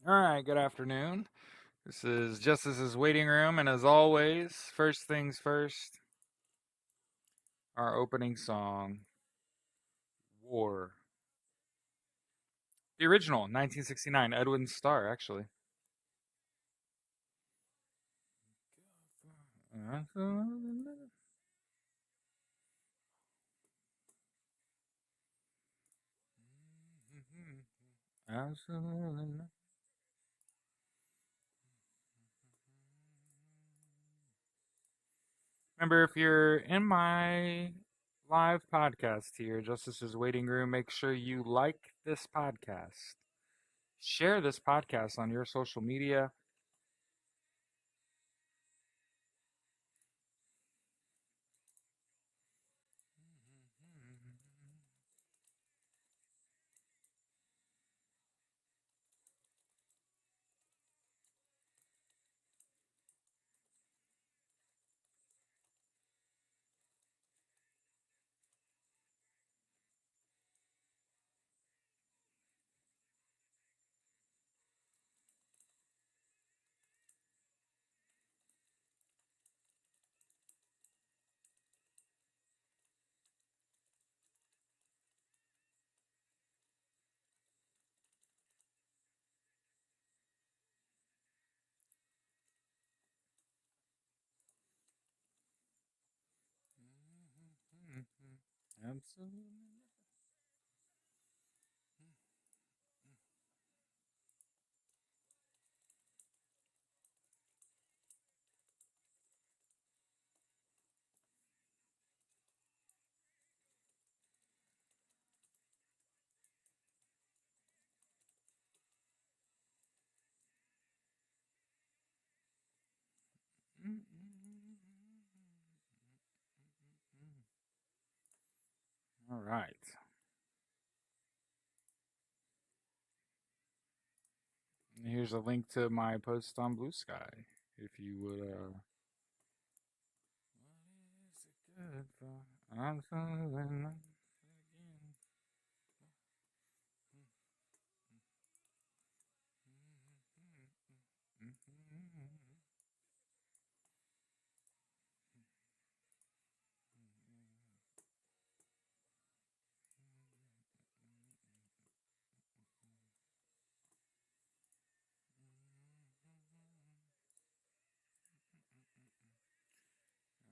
All right, good afternoon. This is Justice's Waiting Room, and as always, first things first, our opening song, War. The original, 1969, Edwin Starr, actually. Absolutely. Remember, if you're in my live podcast here, Justice's Waiting Room, make sure you like this podcast. Share this podcast on your social media. Absolutely. All right. And here's a link to my post on Blue Sky. If you would, what is it good for? I'm falling again.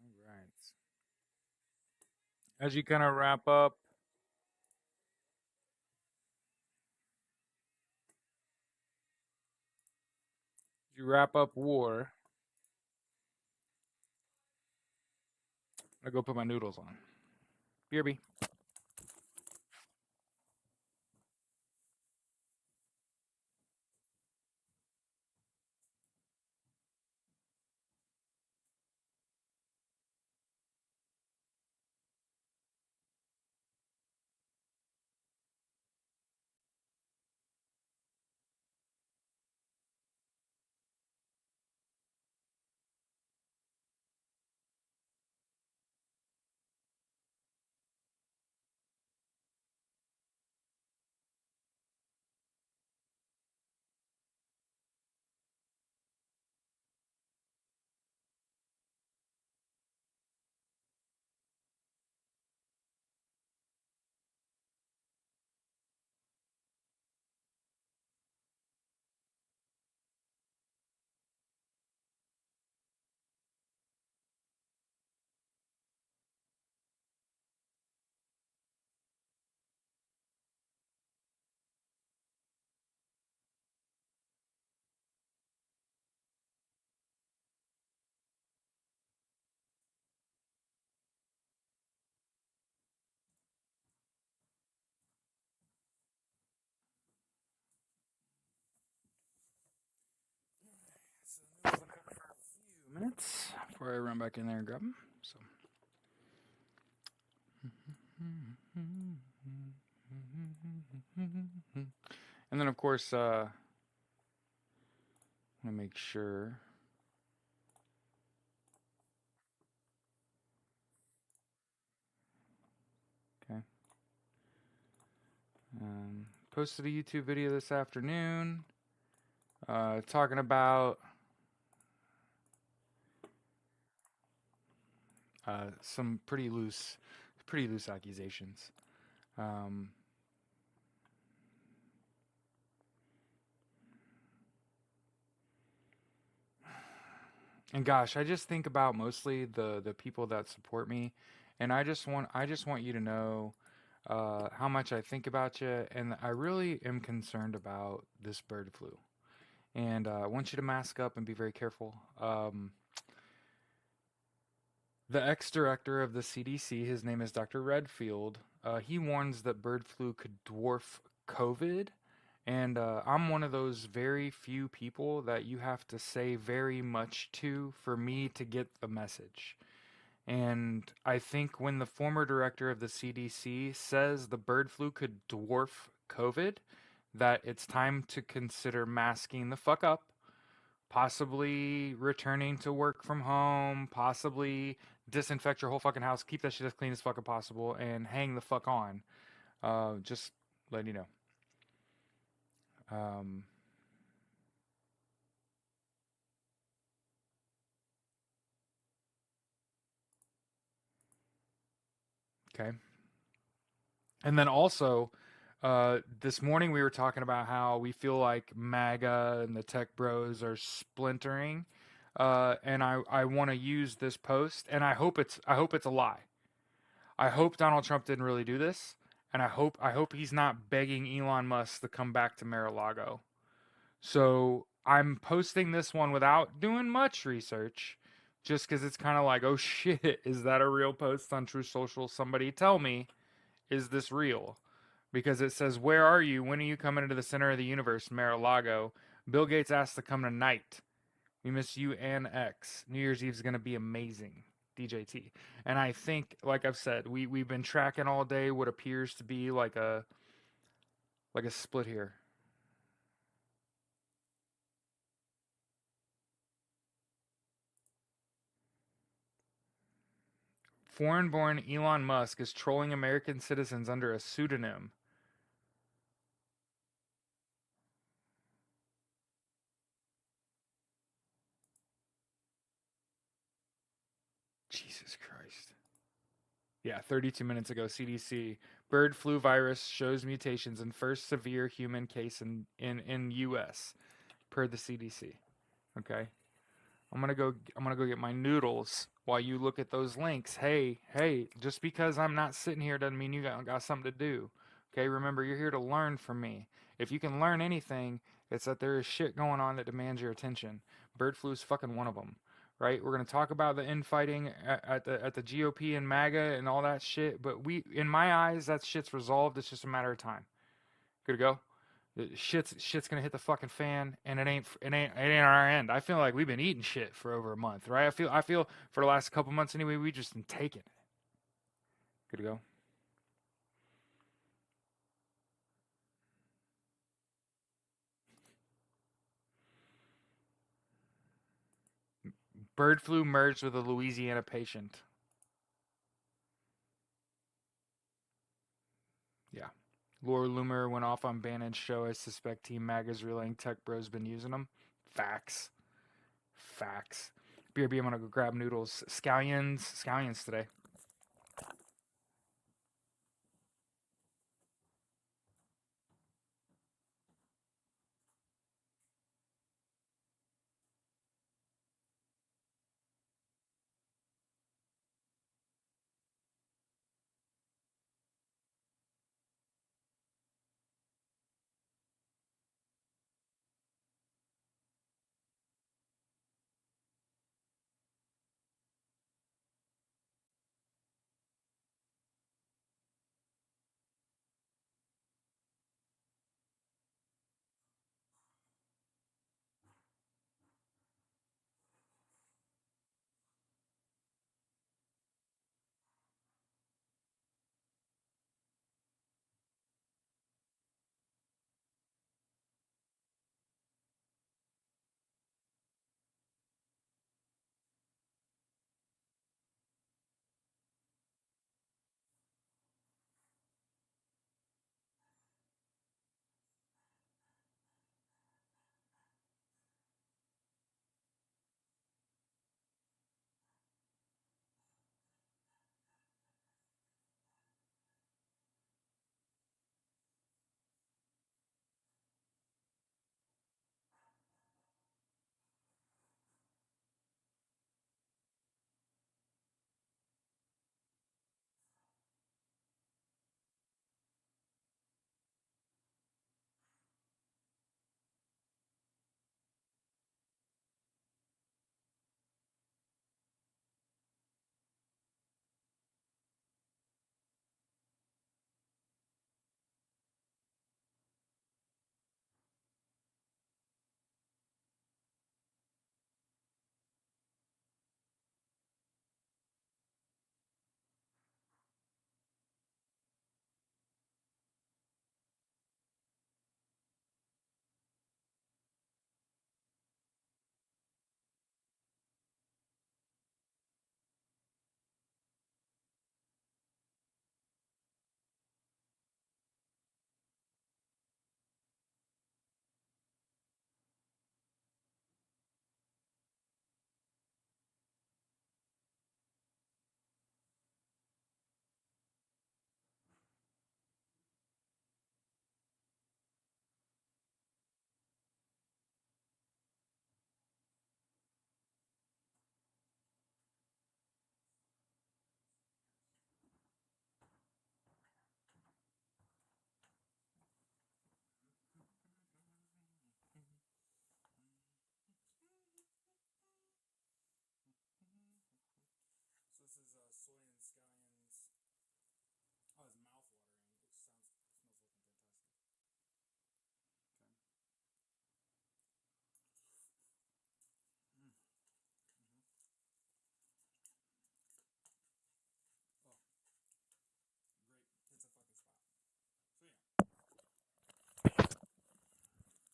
All right. As you kind of wrap up, war, I go put my noodles on. BRB. So the noodles will cook for a few minutes before I run back in there and grab them. So. And then, of course, I'm going to make sure. Okay. Posted a YouTube video this afternoon. talking about some pretty loose accusations. Um, and gosh, I just think about mostly the people that support me, and I just want you to know how much I think about you, and I really am concerned about this bird flu. And I want you to mask up and be very careful. The ex-director of the CDC, his name is Dr. Redfield. He warns that bird flu could dwarf COVID, and I'm one of those very few people that you have to say very much to for me to get the message. And I think when the former director of the CDC says the bird flu could dwarf COVID, that it's time to consider masking the fuck up, possibly returning to work from home, possibly disinfect your whole fucking house, keep that shit as clean as fucking possible, and hang the fuck on. Just letting you know. Um, okay. And then also, this morning we were talking about how we feel like MAGA and the tech bros are splintering. And I want to use this post, and I hope it's a lie. I hope Donald Trump didn't really do this, and I hope he's not begging Elon Musk to come back to Mar-a-Lago. So I'm posting this one without doing much research, just because it's kind of like, oh shit, is that a real post on True Social? Somebody tell me, is this real? Because it says, where are you? When are you coming into the center of the universe, Mar-a-Lago? Bill Gates asked to come tonight. We miss you and X. New Year's Eve is going to be amazing. DJT. And I think, like I've said, we've been tracking all day what appears to be like a split here. Foreign-born Elon Musk is trolling American citizens under a pseudonym. Jesus Christ. Yeah, 32 minutes ago, CDC. Bird flu virus shows mutations in first severe human case in US per the CDC. Okay. I'm gonna go get my noodles while you look at those links. Hey, just because I'm not sitting here doesn't mean you got something to do. Okay, remember you're here to learn from me. If you can learn anything, it's that there is shit going on that demands your attention. Bird flu is fucking one of them. Right? We're gonna talk about the infighting at the GOP and MAGA and all that shit, but in my eyes, that shit's resolved. It's just a matter of time. Good to go. Shit's gonna hit the fucking fan, and it ain't our end. I feel like we've been eating shit for over a month, right? I feel for the last couple months anyway, we just been taking it. Good to go. Bird flu merged with a Louisiana patient. Yeah. Laura Loomer went off on Bannon's show. I suspect Team MAGA's relaying tech bros been using them. Facts. Facts. BRB, I'm gonna go grab noodles. Scallions today.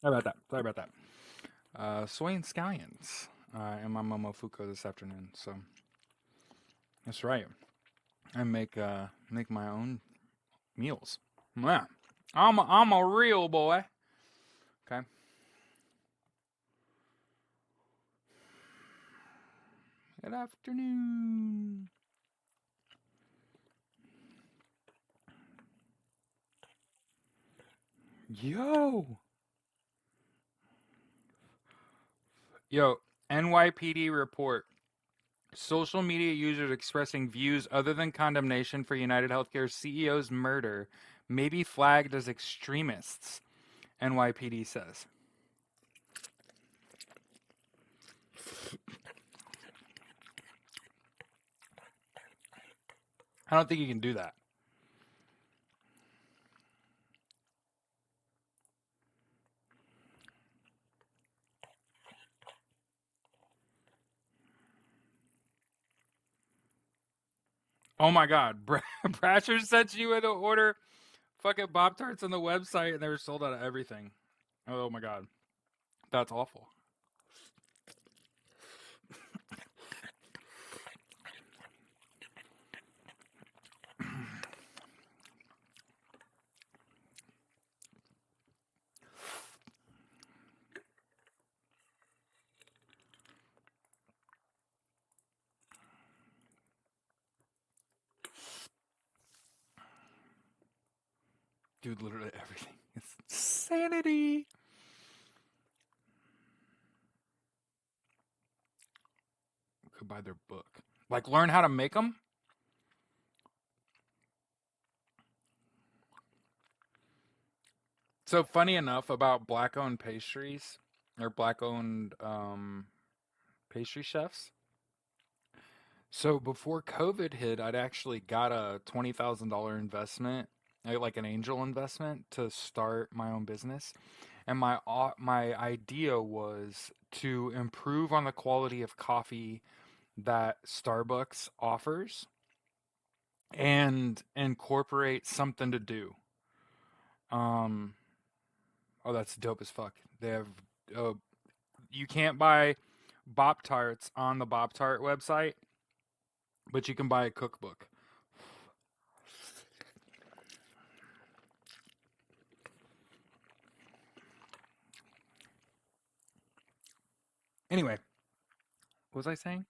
Sorry about that. Soy and scallions in my Momofuku this afternoon. So that's right. I make my own meals. Yeah. I'm a real boy. Okay. Good afternoon. Yo. Yo, NYPD report. Social media users expressing views other than condemnation for United Healthcare's CEO's murder may be flagged as extremists, NYPD says. I don't think you can do that. Oh my god. Brasher sent you in to order fucking Pop Tarts on the website and they were sold out of everything. Oh my god. That's awful. Dude, literally everything. It's insanity. Could buy their book. Like, learn how to make them? So, funny enough about black owned pastries or black owned pastry chefs. So, before COVID hit, I'd actually got a $20,000 investment, like an angel investment, to start my own business. And my idea was to improve on the quality of coffee that Starbucks offers and incorporate something to do. Um, oh, that's dope as fuck. They have, uh, you can't buy Bop Tarts on the Bop Tart website, but you can buy a cookbook. Anyway, what was I saying?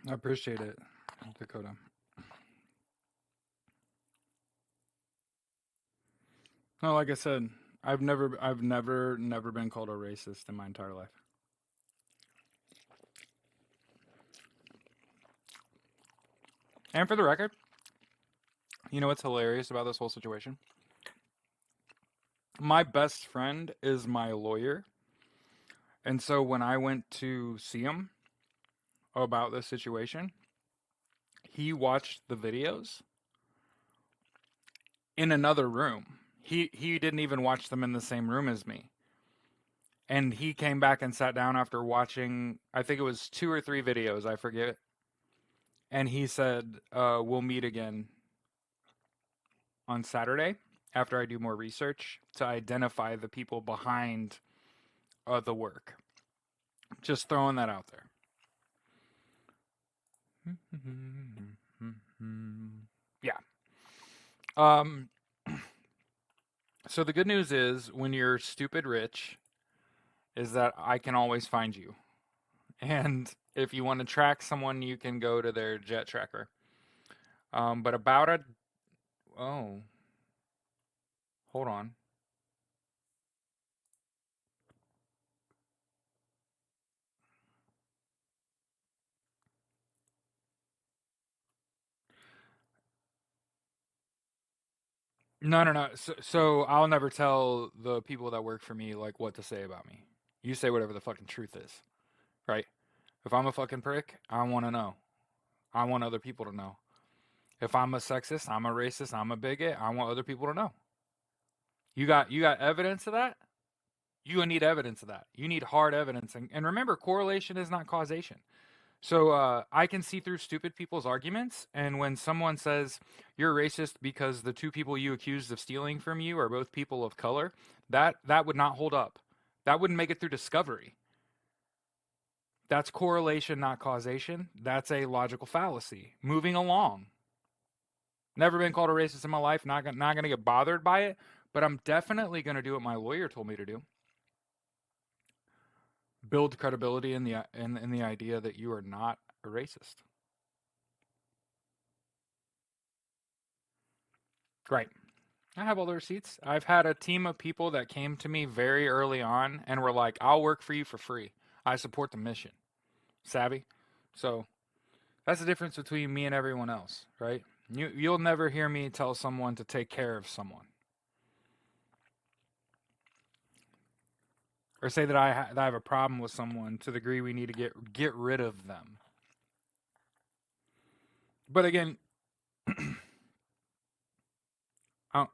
I appreciate it, Dakota. No, like I said, never been called a racist in my entire life. And for the record, you know what's hilarious about this whole situation? My best friend is my lawyer, and so when I went to see him about this situation, he watched the videos in another room. He didn't even watch them in the same room as me. And he came back and sat down after watching, I think it was 2 or 3 videos, I forget. And he said, we'll meet again on Saturday after I do more research to identify the people behind the work. Just throwing that out there. Yeah. Um, So the good news is when you're stupid rich is that I can always find you. And if you want to track someone, you can go to their jet tracker. But about a oh, hold on. No, no, no. So I'll never tell the people that work for me like what to say about me. You say whatever the fucking truth is, right? If I'm a fucking prick, I want to know. I want other people to know. If I'm a sexist, I'm a racist, I'm a bigot, I want other people to know. You got evidence of that? You need evidence of that. You need hard evidence. And remember, correlation is not causation. So I can see through stupid people's arguments. And when someone says you're racist because the two people you accused of stealing from you are both people of color, that would not hold up. That wouldn't make it through discovery. That's correlation, not causation. That's a logical fallacy. Moving along. Never been called a racist in my life. Not gonna get bothered by it. But I'm definitely gonna do what my lawyer told me to do. Build credibility in the idea that you are not a racist. Great. I have all the receipts. I've had a team of people that came to me very early on and were like, "I'll work for you for free. I support the mission." Savvy? So that's the difference between me and everyone else, right? You'll never hear me tell someone to take care of someone or say that that I have a problem with someone to the degree we need to get rid of them. But again, uh,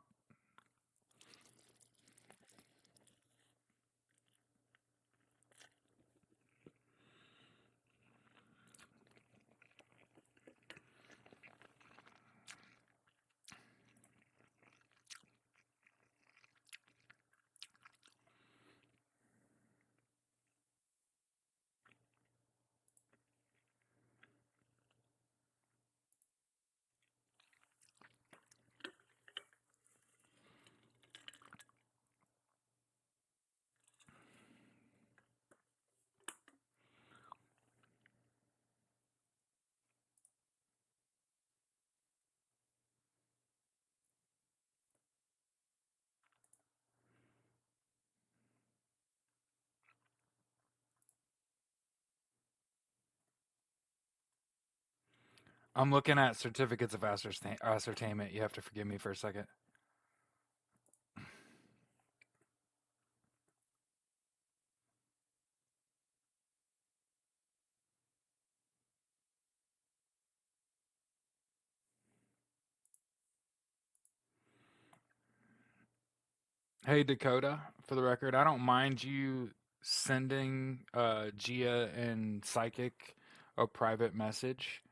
I'm looking at certificates of ascertainment. You have to forgive me for a second. Hey Dakota, for the record, I don't mind you sending Gia and Psychic a private message,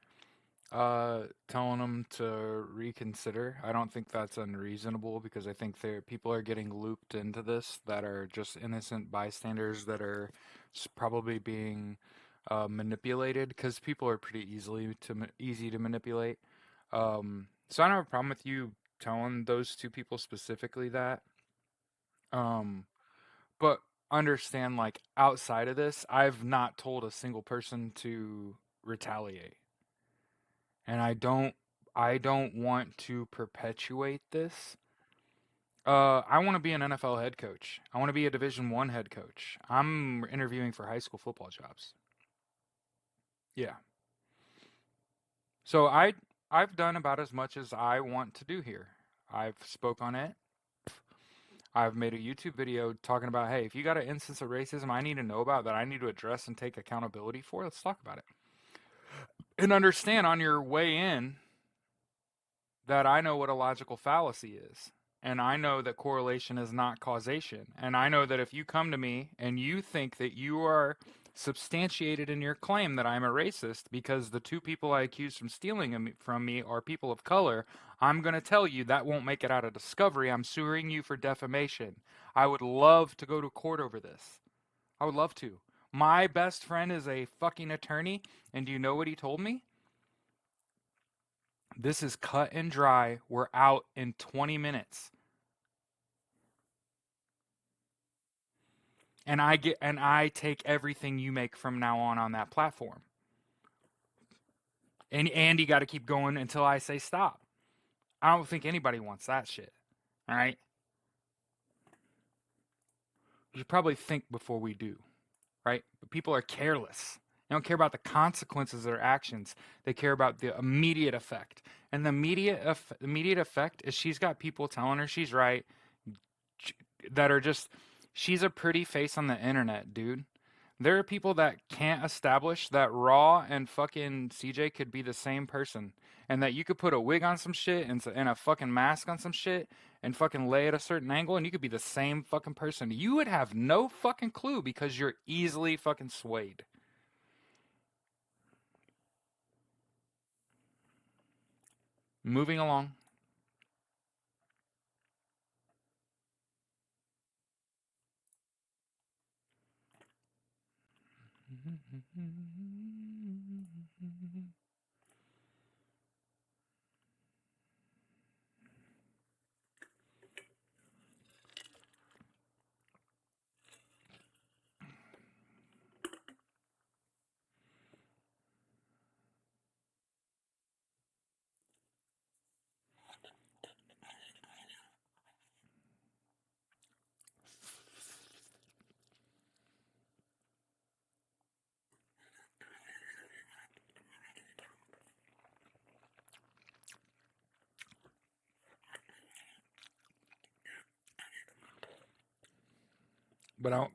telling them to reconsider. I don't think that's unreasonable because I think people are getting looped into this that are just innocent bystanders that are probably being manipulated because people are pretty easy to manipulate. So I don't have a problem with you telling those two people specifically that. Um, but understand, like, outside of this, I've not told a single person to retaliate. And I don't want to perpetuate this. I want to be an NFL head coach. I want to be a Division 1 head coach. I'm interviewing for high school football jobs. Yeah. So I've done about as much as I want to do here. I've spoke on it. I've made a YouTube video talking about, hey, if you got an instance of racism I need to know about that I need to address and take accountability for, let's talk about it. And understand on your way in that I know what a logical fallacy is. And I know that correlation is not causation. And I know that if you come to me and you think that you are substantiated in your claim that I'm a racist because the two people I accuse from stealing from me are people of color, I'm going to tell you that won't make it out of discovery. I'm suing you for defamation. I would love to go to court over this. I would love to. My best friend is a fucking attorney, and do you know what he told me? This is cut and dry. We're out in 20 minutes. and I take everything you make from now on that platform. And you got to keep going until I say stop. I don't think anybody wants that shit. All right? We should probably think before we do, right? But people are careless. They don't care about the consequences of their actions. They care about the immediate effect. And the immediate effect is she's got people telling her she's right that are just she's a pretty face on the internet, dude. There are people that can't establish that Raw and fucking CJ could be the same person, and that you could put a wig on some shit and a fucking mask on some shit and fucking lay at a certain angle, and you could be the same fucking person. You would have no fucking clue because you're easily fucking swayed. Moving along.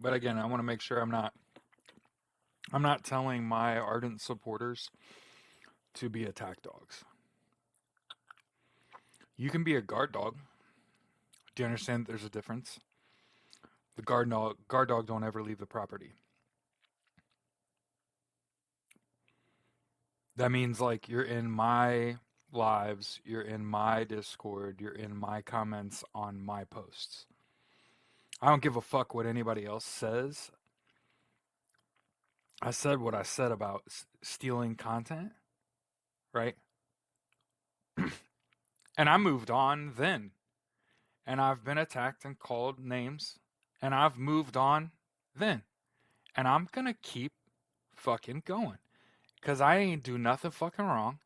But again, I want to make sure I'm not telling my ardent supporters to be attack dogs. You can be a guard dog. Do you understand there's a difference? The guard dog don't ever leave the property. That means like you're in my lives, you're in my Discord, you're in my comments on my posts. I don't give a fuck what anybody else says. I said what I said about stealing content, right? And I moved on then. And I've been attacked and called names. And I've moved on then. And I'm going to keep fucking going. Because I ain't do nothing fucking wrong.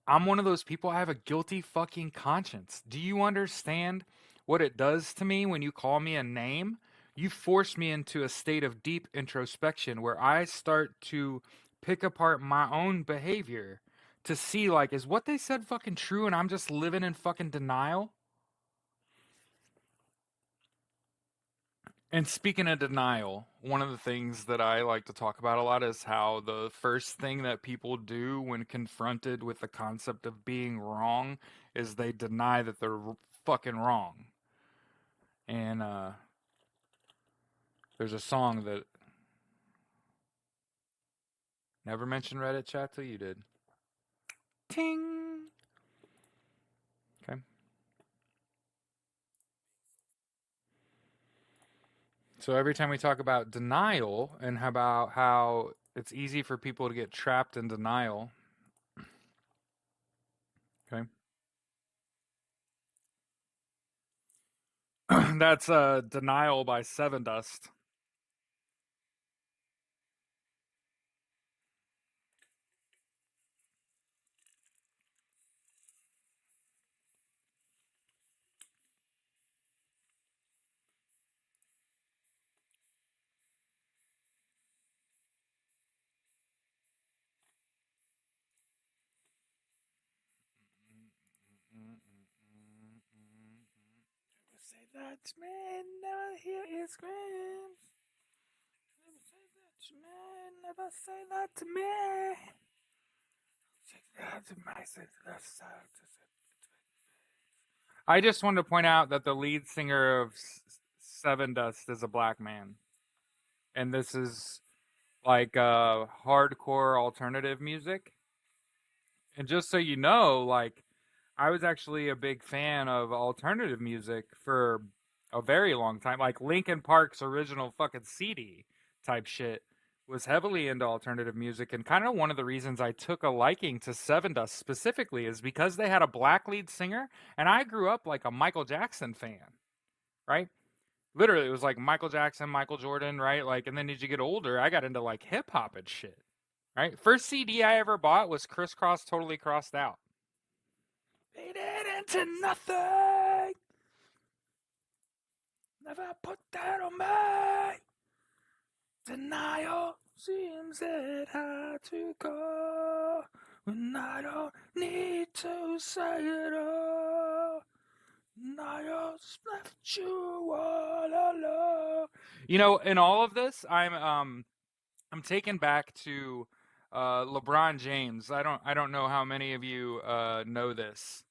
I'm one of those people, I have a guilty fucking conscience. Do you understand what it does to me when you call me a name? You force me into a state of deep introspection where I start to pick apart my own behavior to see, like, is what they said fucking true and I'm just living in fucking denial? And speaking of denial, one of the things that I like to talk about a lot is how the first thing that people do when confronted with the concept of being wrong is they deny that they're fucking wrong. And there's a song that never mentioned Reddit chat till you did. Ting. Okay. So every time we talk about denial and about how it's easy for people to get trapped in denial, okay, that's Denial by Seven Dust. Never say that to me, never hear his screams. Never say that to me, never say that to me. Say that to me, say that to me. I just wanted to point out that the lead singer of Seven Dust is a black man. And this is like hardcore alternative music. And just so you know, like I was actually a big fan of alternative music for a very long time. Like Linkin Park's original fucking CD type shit was heavily into alternative music, and kind of one of the reasons I took a liking to Seven Dust specifically is because they had a black lead singer, and I grew up like a Michael Jackson fan, right? Literally, it was like Michael Jackson, Michael Jordan, right? Like, and then as you get older, I got into like hip hop and shit, right? First CD I ever bought was Crisscross Totally Crossed Out. Made it into nothing. Never put that on me. Denial seems it had to go when I don't need to say it all. Denial's left you all alone. You know, in all of this, I'm taken back to LeBron James. I don't know how many of you know this.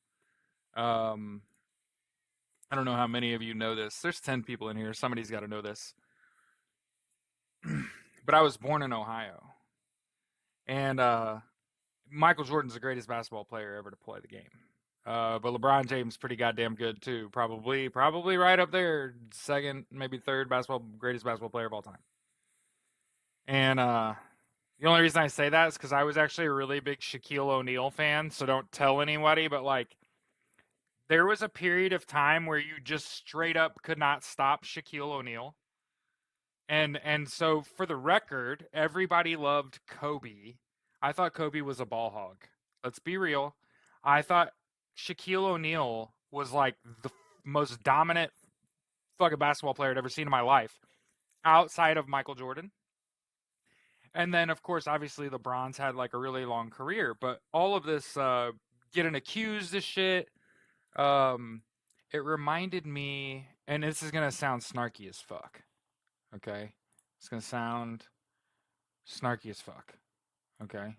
Um, I don't know how many of you know this. There's 10 people in here. Somebody's got to know this. But I was born in Ohio, and Michael Jordan's the greatest basketball player ever to play the game. But LeBron James pretty goddamn good too. Probably right up there, second, maybe third greatest basketball player of all time. And the only reason I say that is because I was actually a really big Shaquille O'Neal fan. So don't tell anybody, but like there was a period of time where you just straight up could not stop Shaquille O'Neal. And so for the record, everybody loved Kobe. I thought Kobe was a ball hog. Let's be real. I thought Shaquille O'Neal was like the most dominant fucking basketball player I'd ever seen in my life, outside of Michael Jordan. And then, of course, obviously LeBron's had like a really long career, but all of this getting accused of shit, um, it reminded me, and this is gonna sound snarky as fuck. Okay, it's gonna sound snarky as fuck. Okay.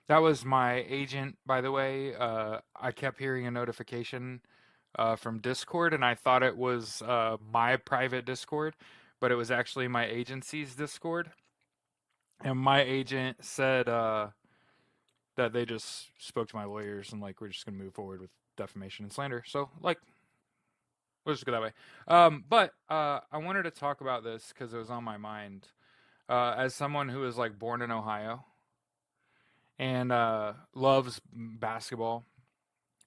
That was my agent, by the way. I kept hearing a notification from Discord, and I thought it was my private Discord, but it was actually my agency's Discord. And my agent said that they just spoke to my lawyers and like we're just gonna move forward with defamation and slander. So like, we'll just go that way. But I wanted to talk about this because it was on my mind. As someone who is like born in Ohio and loves basketball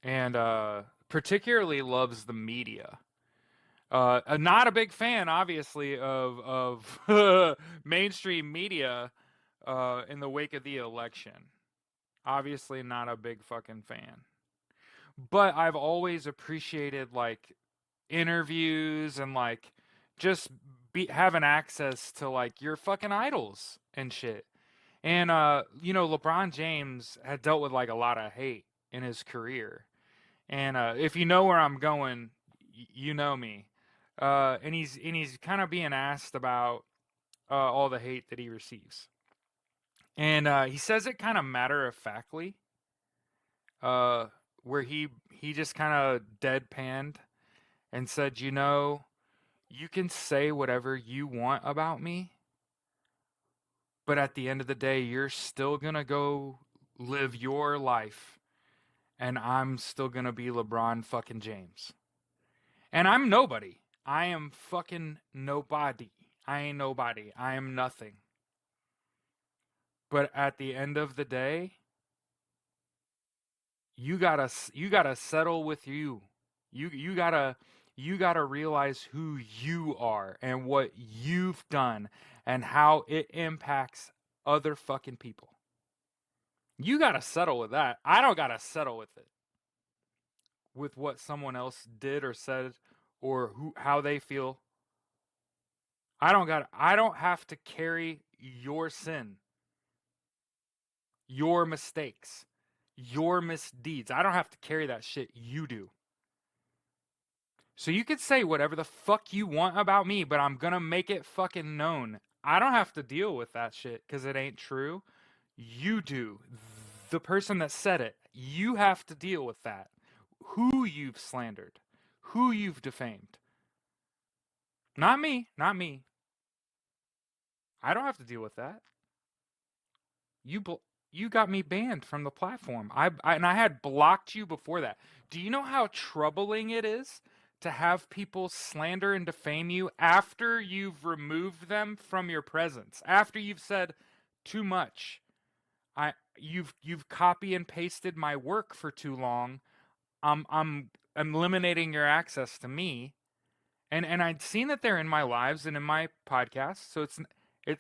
and particularly loves the media. Not a big fan, obviously, of mainstream media in the wake of the election. Obviously, not a big fucking fan. But I've always appreciated like interviews and like just having access to like your fucking idols and shit. And you know, LeBron James had dealt with like a lot of hate in his career. And if you know where I'm going, you know me. And he's kind of being asked about all the hate that he receives, and he says it kind of matter of factly, uh, where he just kind of deadpanned and said, you know, you can say whatever you want about me, but at the end of the day, you're still gonna go live your life, and I'm still gonna be LeBron fucking James. And I'm nobody. I am fucking nobody. I ain't nobody. I am nothing. But at the end of the day, you gotta settle with you. You gotta realize who you are and what you've done and how it impacts other fucking people. You gotta settle with that. I don't gotta settle with it. With what someone else did or said or how they feel. I don't have to carry your sin, your mistakes, your misdeeds. I don't have to carry that shit. You do. So you could say whatever the fuck you want about me, but I'm gonna make it fucking known. I don't have to deal with that shit because it ain't true. You do. The person that said it, you have to deal with that. Who you've slandered, who you've defamed. Not me, not me. I don't have to deal with that. You you got me banned from the platform. And I had blocked you before that. Do you know how troubling it is to have people slander and defame you after you've removed them from your presence, after you've said too much. You've copy and pasted my work for too long. I'm eliminating your access to me, and I'd seen that they're in my lives and in my podcast. So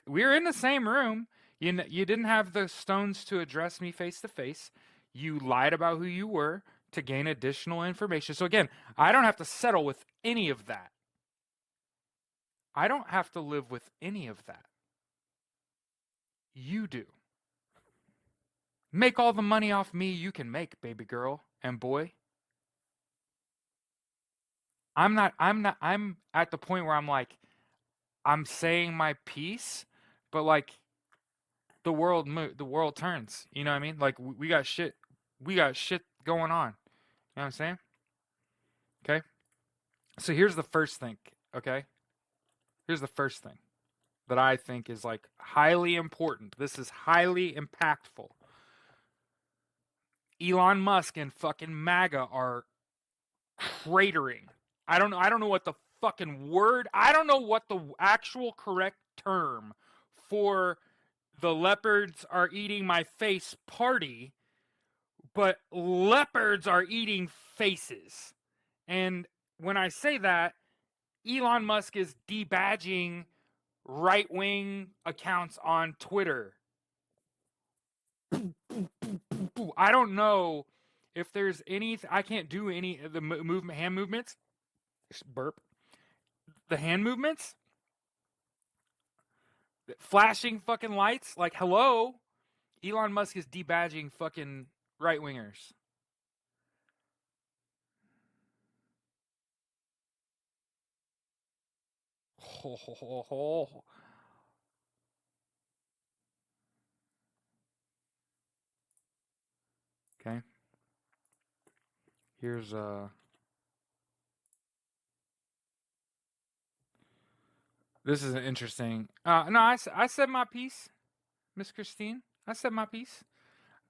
we're in the same room. You didn't have the stones to address me face to face. You lied about who you were to gain additional information. So again, I don't have to settle with any of that. I don't have to live with any of that. You do. Make all the money off me you can make, baby girl and boy. I'm at the point where I'm like, I'm saying my piece, but like the world turns. You know what I mean? Like we got shit going on. You know what I'm saying? Okay. So here's the first thing. Okay. Here's the first thing that I think is like highly important. This is highly impactful. Elon Musk and fucking MAGA are cratering. I don't know what the fucking word. I don't know what the actual correct term for the leopards are eating my face party, but leopards are eating faces. And when I say that, Elon Musk is debadging right wing accounts on Twitter. I don't know if there's any. I can't do any of the hand movements. Burp. The hand movements, flashing fucking lights. Like, hello, Elon Musk is debadging fucking right wingers. Okay. Here's This is an interesting. No, I said my piece, Miss Christine. I said my piece.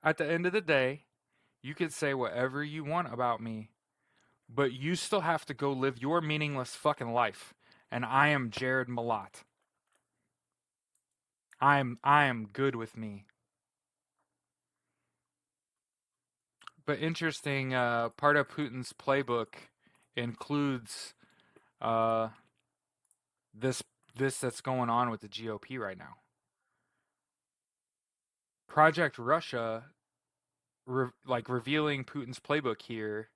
At the end of the day, you could say whatever you want about me, but you still have to go live your meaningless fucking life. And I am Jared Malat. I am good with me. But interesting, part of Putin's playbook includes uh, this this that's going on with the GOP right now. Project Russia, like revealing Putin's playbook here.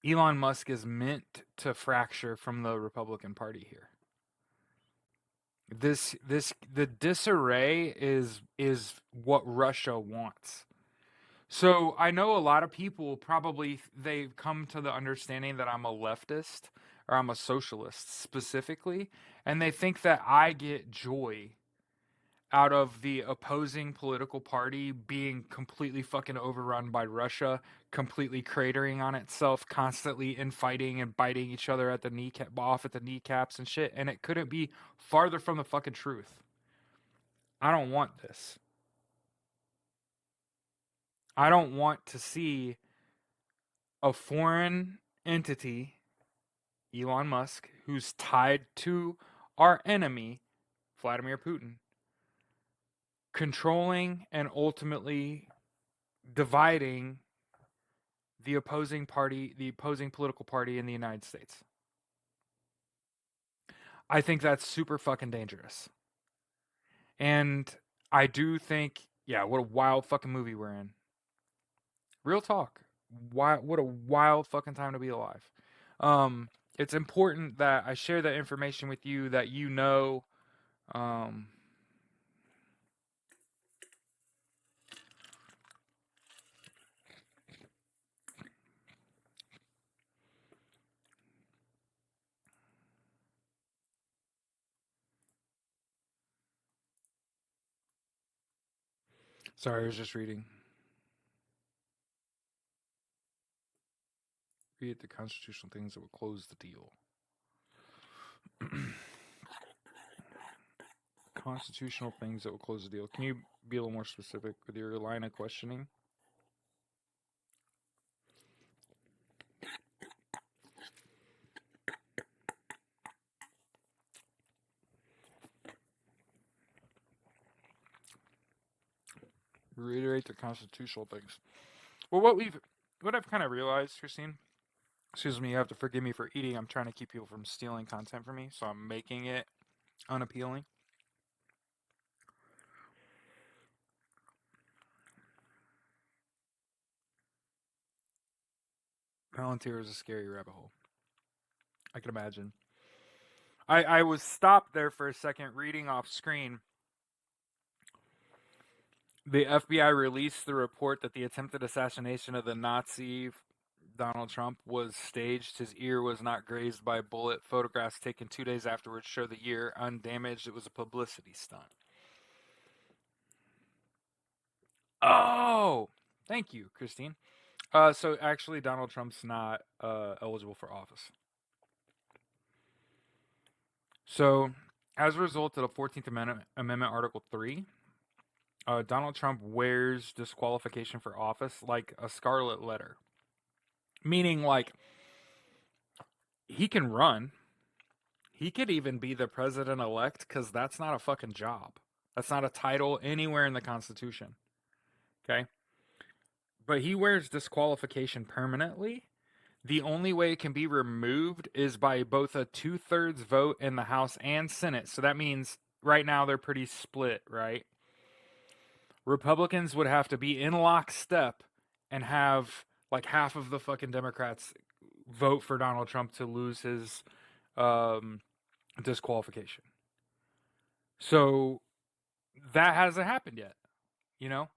Elon Musk is meant to fracture from the Republican Party here. The disarray is what Russia wants. So I know a lot of people probably they've come to the understanding that I'm a leftist or I'm a socialist specifically, and they think that I get joy out of the opposing political party being completely fucking overrun by Russia, completely cratering on itself, constantly infighting and biting each other at the off at the kneecaps and shit, and it couldn't be farther from the fucking truth. I don't want this. I don't want to see a foreign entity, Elon Musk, who's tied to our enemy, Vladimir Putin, controlling and ultimately dividing the opposing party, the opposing political party in the United States. I think that's super fucking dangerous. And I do think, yeah, what a wild fucking movie we're in. Real talk. What a wild fucking time to be alive. It's important that I share that information with you, that you know. Um, Sorry, I was just reading. Read the constitutional things that would close the deal. Constitutional things that will close the deal. Can you be a little more specific with your line of questioning? Reiterate the constitutional things. Well, what I've kind of realized, Christine. Excuse me, you have to forgive me for eating. I'm trying to keep people from stealing content from me, so I'm making it unappealing. Palantir is a scary rabbit hole. I can imagine. I was stopped there for a second reading off screen. The FBI released the report that the attempted assassination of the Nazi Donald Trump was staged. His ear was not grazed by a bullet. Photographs taken 2 days afterwards show the ear undamaged. It was a publicity stunt. Oh, thank you, Christine. So actually, Donald Trump's not eligible for office. So, as a result of the 14th Amendment, Article 3, Donald Trump wears disqualification for office like a scarlet letter. Meaning, like, he can run. He could even be the president elect because that's not a fucking job. That's not a title anywhere in the Constitution. Okay? But he wears disqualification permanently. The only way it can be removed is by both a 2/3 vote in the House and Senate. So that means right now they're pretty split, right? Republicans would have to be in lockstep and have like half of the fucking Democrats vote for Donald Trump to lose his disqualification. So that hasn't happened yet, you know?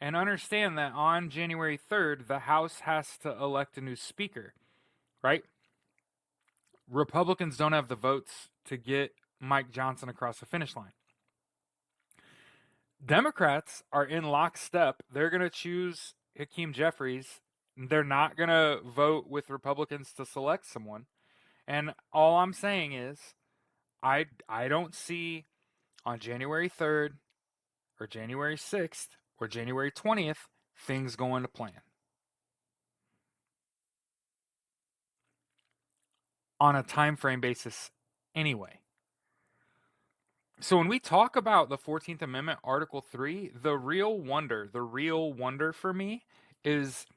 And understand that on January 3rd, the House has to elect a new speaker, right? Republicans don't have the votes to get Mike Johnson across the finish line. Democrats are in lockstep. They're going to choose Hakeem Jeffries. They're not going to vote with Republicans to select someone. And all I'm saying is, I don't see on January 3rd or January 6th or January 20th things going to plan. On a time frame basis anyway. So when we talk about the 14th Amendment, Article 3, the real wonder for me is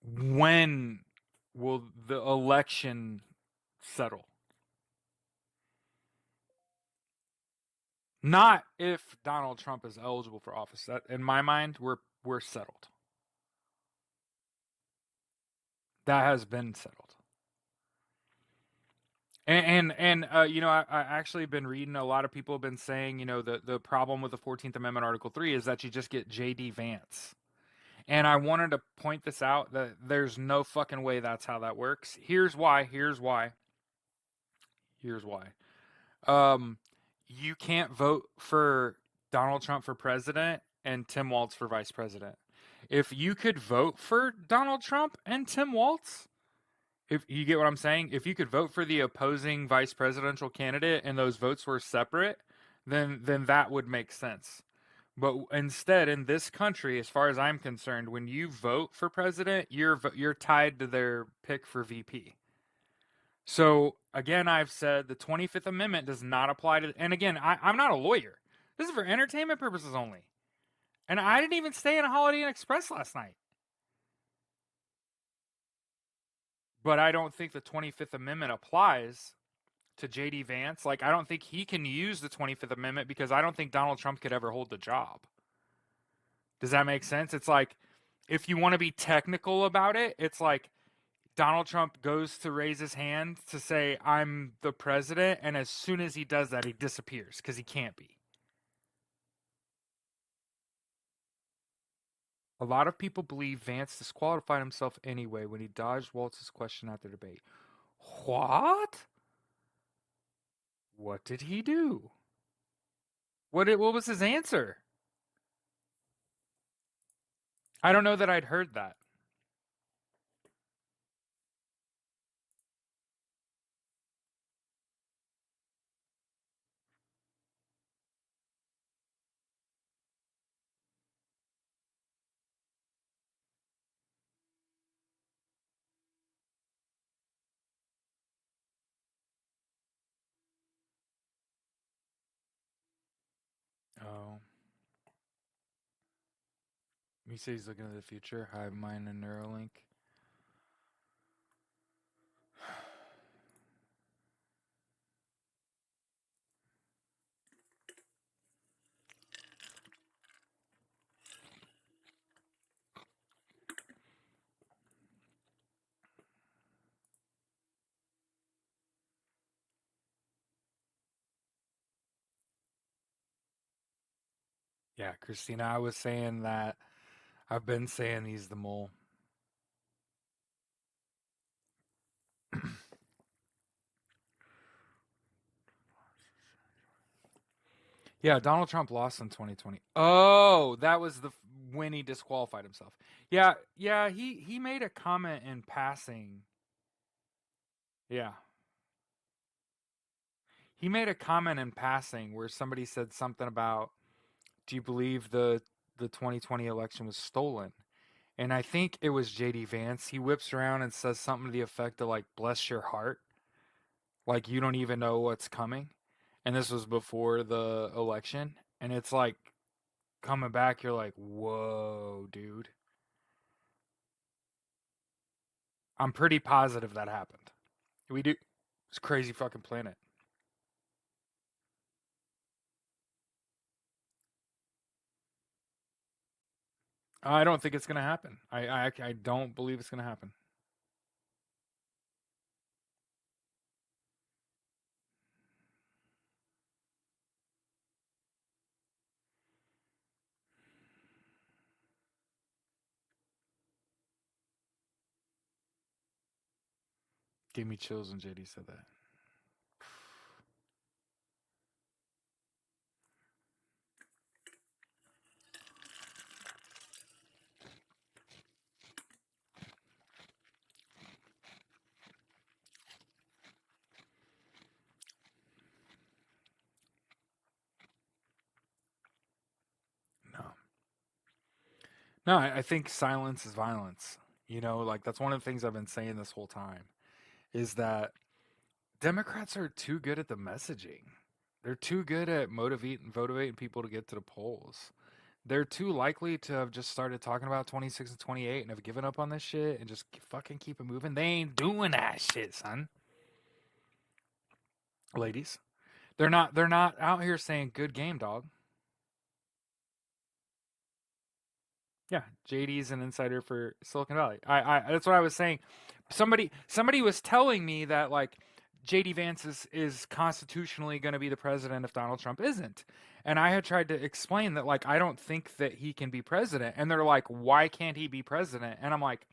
when will the election settle? Not if Donald Trump is eligible for office. That, in my mind, we're settled. That has been settled. You know, I actually been reading, a lot of people have been saying, you know, the problem with the 14th Amendment Article 3 is that you just get JD Vance. And I wanted to point this out that there's no fucking way that's how that works. Here's why. You can't vote for Donald Trump for president and Tim Walz for vice president. If you could vote for Donald Trump and Tim Walz, if you get what I'm saying, if you could vote for the opposing vice presidential candidate and those votes were separate, then that would make sense. But instead, in this country, as far as I'm concerned, when you vote for president, you're tied to their pick for VP. So again, I've said the 25th Amendment does not apply to. And again, I'm not a lawyer. This is for entertainment purposes only. And I didn't even stay in a Holiday Inn Express last night. But I don't think the 25th Amendment applies to JD Vance. Like, I don't think he can use the 25th Amendment because I don't think Donald Trump could ever hold the job. Does that make sense? It's like, if you want to be technical about it, it's like Donald Trump goes to raise his hand to say, I'm the president. And as soon as he does that, he disappears because he can't be. A lot of people believe Vance disqualified himself anyway when he dodged Walz's question at the debate. What? What did he do? What was his answer? I don't know that I'd heard that. He says he's looking at the future. Hive mind and Neuralink. Yeah, Christina, I was saying that. I've been saying he's the mole. Yeah, Donald Trump lost in 2020. Oh, that was the when he disqualified himself. Yeah, yeah, he made a comment in passing. Yeah. He made a comment in passing where somebody said something about, "Do you believe the 2020 election was stolen?" And I think it was JD Vance. He whips around and says something to the effect of like, "Bless your heart." Like you don't even know what's coming. And this was before the election, and it's like coming back, you're like, whoa, dude. I'm pretty positive that happened. We do. It's a crazy fucking planet. I don't think it's gonna happen. I don't believe it's gonna happen. Gave me chills when JD said that. No, no. I think silence is violence. You know, like that's one of the things I've been saying this whole time is that Democrats are too good at the messaging. They're too good at motivating people to get to the polls. They're too likely to have just started talking about 26 and 28 and have given up on this shit and just fucking keep it moving. They ain't doing that shit, son. Ladies. They're not out here saying good game, dog. Yeah, JD's an insider for Silicon Valley. I that's what I was saying. Somebody was telling me that like JD Vance is constitutionally going to be the president if Donald Trump isn't. And I had tried to explain that like I don't think that he can be president. And they're like, "Why can't he be president?" And I'm like,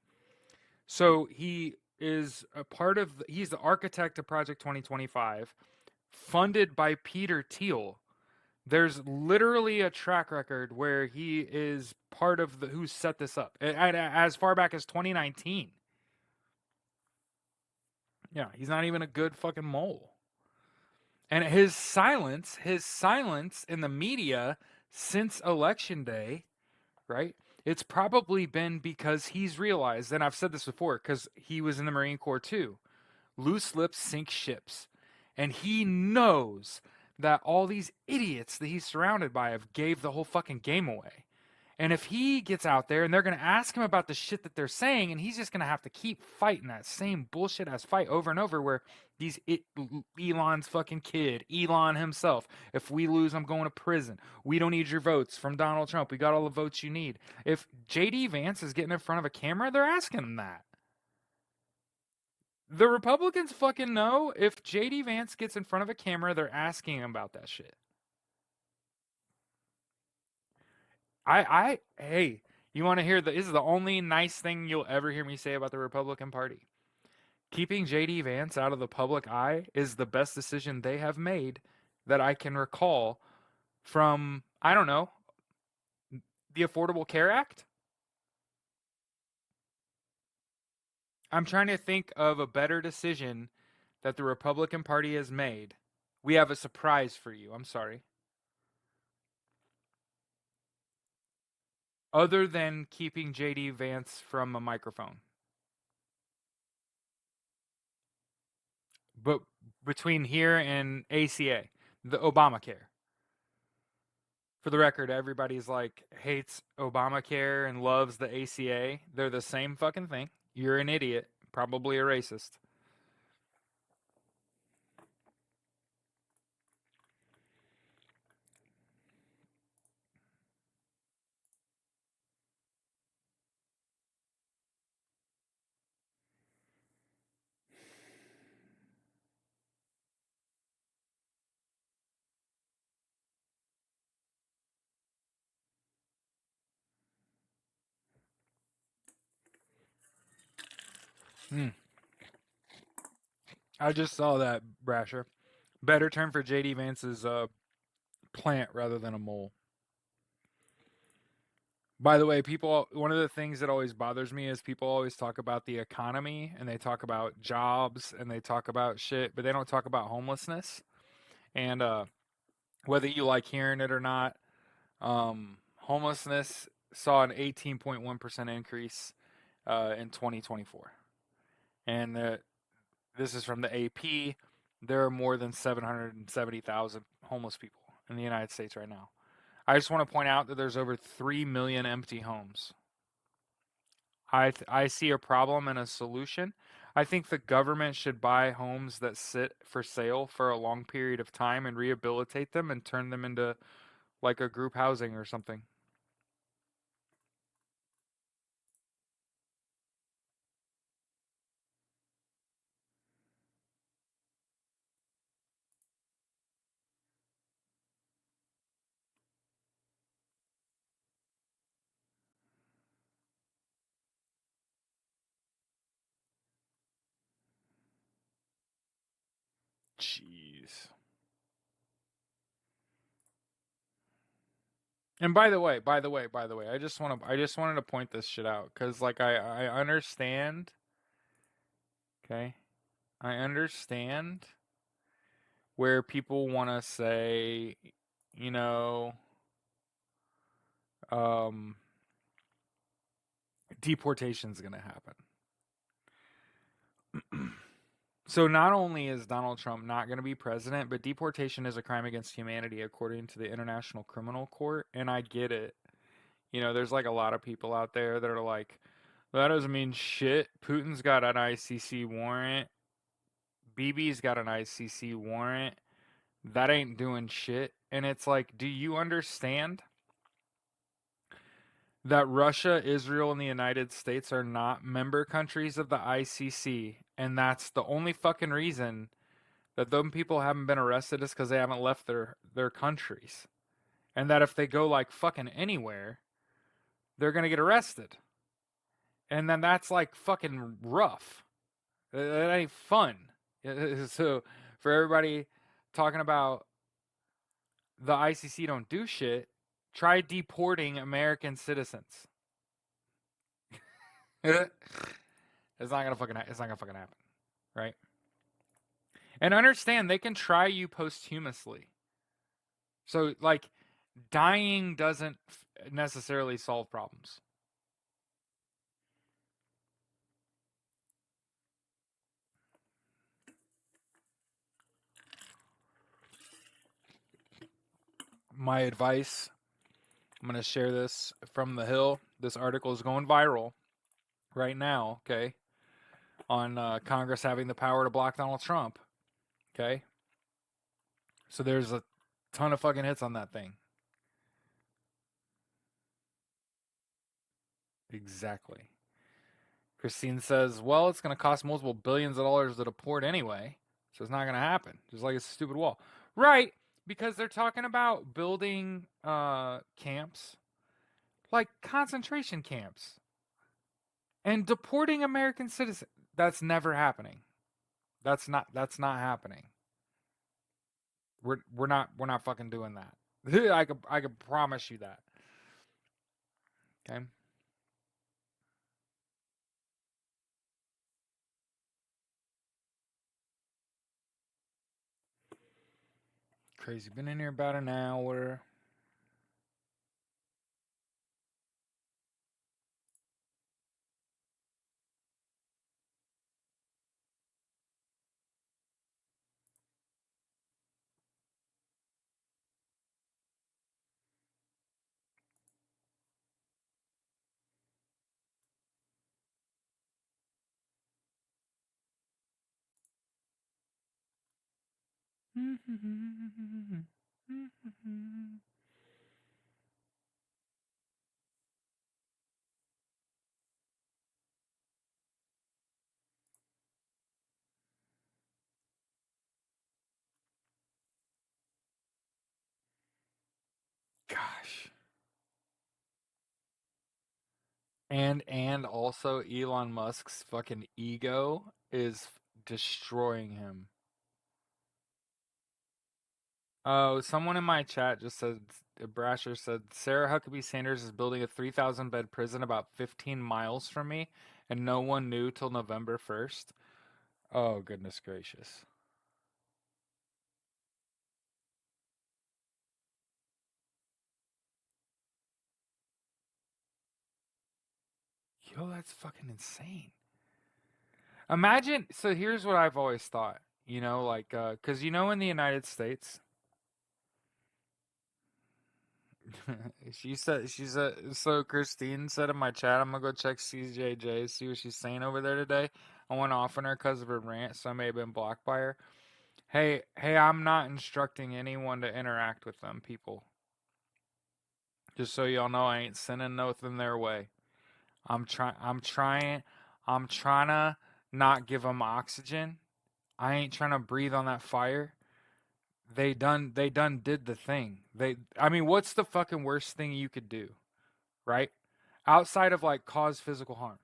"So he is a part of he's the architect of Project 2025, funded by Peter Thiel. There's literally a track record where he is part of the who set this up as far back as 2019. Yeah, he's not even a good fucking mole. And his silence in the media since election day, right? It's probably been because he's realized, and I've said this before, because he was in the Marine Corps too. Loose lips sink ships. And he knows that all these idiots that he's surrounded by have gave the whole fucking game away. And if he gets out there and they're going to ask him about the shit that they're saying, and he's just going to have to keep fighting that same bullshit ass fight over and over where Elon's fucking kid, Elon himself, if we lose, I'm going to prison. We don't need your votes from Donald Trump. We got all the votes you need. If JD Vance is getting in front of a camera, they're asking him that. The Republicans fucking know if JD Vance gets in front of a camera, they're asking him about that shit. Hey, you want to hear this is the only nice thing you'll ever hear me say about the Republican Party. Keeping JD Vance out of the public eye is the best decision they have made that I can recall from, I don't know, the Affordable Care Act. I'm trying to think of a better decision that the Republican Party has made. We have a surprise for you. I'm sorry. Other than keeping JD Vance from a microphone. But between here and ACA, the Obamacare. For the record, everybody's like hates Obamacare and loves the ACA. They're the same fucking thing. You're an idiot, probably a racist. Hmm. I just saw that, Brasher. Better term for JD Vance is a plant rather than a mole. By the way, people, one of the things that always bothers me is people always talk about the economy and they talk about jobs and they talk about shit, but they don't talk about homelessness. And whether you like hearing it or not, homelessness saw an 18.1% increase in 2024. And this is from the AP. There are more than 770,000 homeless people in the United States right now. I just want to point out that there's over 3 million empty homes. I see a problem and a solution. I think the government should buy homes that sit for sale for a long period of time and rehabilitate them and turn them into like a group housing or something. Jeez. And by the way, I just wanted to point this shit out cuz like I understand, okay? I understand where people want to say, you know, um deportation's going to happen. So not only is Donald Trump not going to be president, but deportation is a crime against humanity according to the International Criminal Court, and I get it. You know, there's like a lot of people out there that are like, that doesn't mean shit. Putin's got an ICC warrant. Bibi's got an ICC warrant. That ain't doing shit. And it's like, do you understand that Russia, Israel, and the United States are not member countries of the ICC? And that's the only fucking reason that them people haven't been arrested is because they haven't left their countries. And that if they go like fucking anywhere, they're gonna get arrested. And then that's like fucking rough. It ain't fun. So for everybody talking about the ICC don't do shit, try deporting American citizens. It's not gonna fucking happen, right? And understand they can try you posthumously. So like dying doesn't necessarily solve problems. My advice, I'm going to share this from the Hill. This article is going viral right now, okay? On Congress having the power to block Donald Trump, okay? So there's a ton of fucking hits on that thing. Exactly. Christine says, well, it's going to cost multiple billions of dollars to deport anyway, so it's not going to happen. Just like a stupid wall. Right, because they're talking about building camps, like concentration camps, and deporting American citizens. That's never happening. That's not happening. We're not fucking doing that. I could promise you that. Okay. Crazy. Been in here about an hour. Gosh. And also Elon Musk's fucking ego is destroying him. Oh, someone in my chat just said, Brasher said, Sarah Huckabee Sanders is building a 3,000 bed prison about 15 miles from me, and no one knew till November 1st. Oh, goodness gracious. Yo, that's fucking insane. Imagine, so here's what I've always thought, like, because in the United States, so Christine said in my chat, I'm gonna go check CJJ, see what she's saying over there today. I went off on her because of her rant, so I may have been blocked by her. Hey, I'm not instructing anyone to interact with them, people. Just so y'all know, I ain't sending nothing their way. I'm trying to not give them oxygen. I ain't trying to breathe on that fire. They done did the thing. I mean, what's the fucking worst thing you could do, right? Outside of like cause physical harm,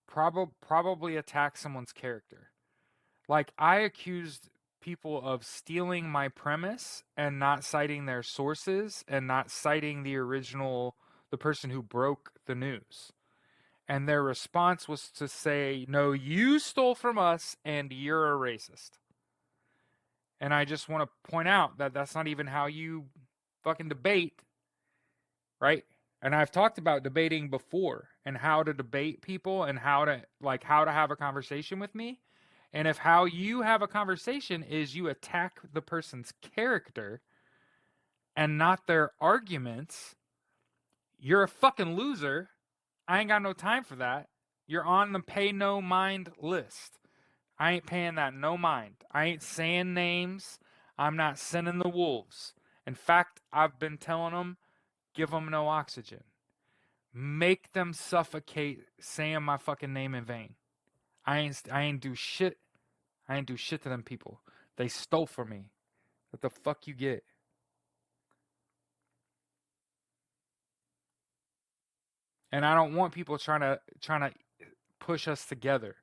probably attack someone's character. Like I accused people of stealing my premise and not citing their sources and not citing the person who broke the news. And their response was to say, "No, you stole from us and you're a racist." And I just want to point out that that's not even how you fucking debate, right? And I've talked about debating before and how to debate people and how to have a conversation with me. And if how you have a conversation is you attack the person's character and not their arguments, you're a fucking loser. I ain't got no time for that. You're on the pay no mind list. I ain't paying that no mind. I ain't saying names. I'm not sending the wolves. In fact, I've been telling them, give them no oxygen. Make them suffocate saying my fucking name in vain. I ain't do shit. I ain't do shit to them people. They stole from me. What the fuck you get? And I don't want people trying to push us together.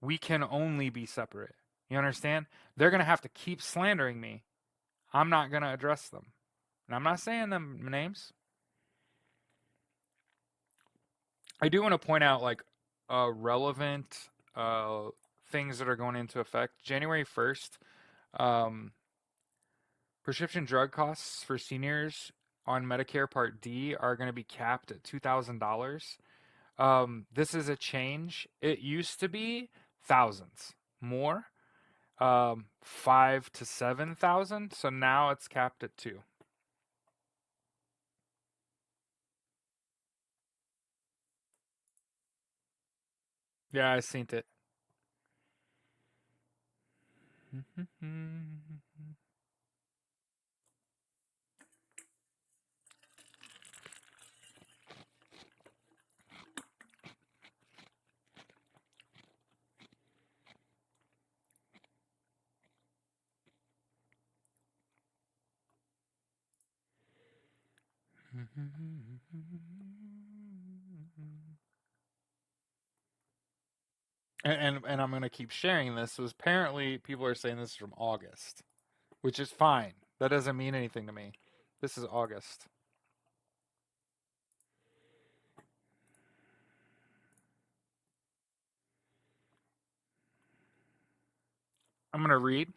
We can only be separate. You understand? They're gonna have to keep slandering me. I'm not gonna address them. And I'm not saying them names. I do want to point out like relevant things that are going into effect. January 1st, um, prescription drug costs for seniors on Medicare Part D are going to be capped at $2,000. This is a change. It used to be thousands more, 5 to 7,000. So now it's capped at two. Yeah, I seen it. And I'm gonna keep sharing this. So apparently, people are saying this is from August, which is fine. That doesn't mean anything to me. This is August. I'm gonna read.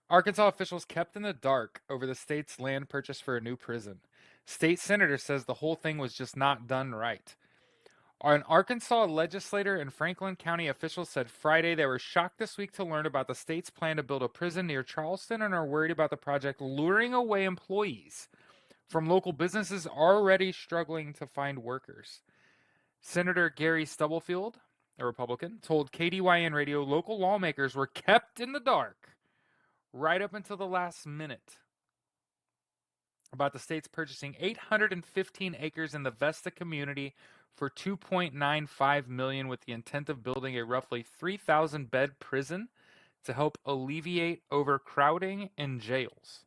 Arkansas officials kept in the dark over the state's land purchase for a new prison. State senator says the whole thing was just not done right. An Arkansas legislator and Franklin County officials said Friday they were shocked this week to learn about the state's plan to build a prison near Charleston and are worried about the project luring away employees from local businesses already struggling to find workers. Senator Gary Stubblefield, a Republican, told KDYN radio local lawmakers were kept in the dark right up until the last minute about the state's purchasing 815 acres in the Vesta community for 2.95 million with the intent of building a roughly 3,000 bed prison to help alleviate overcrowding in jails.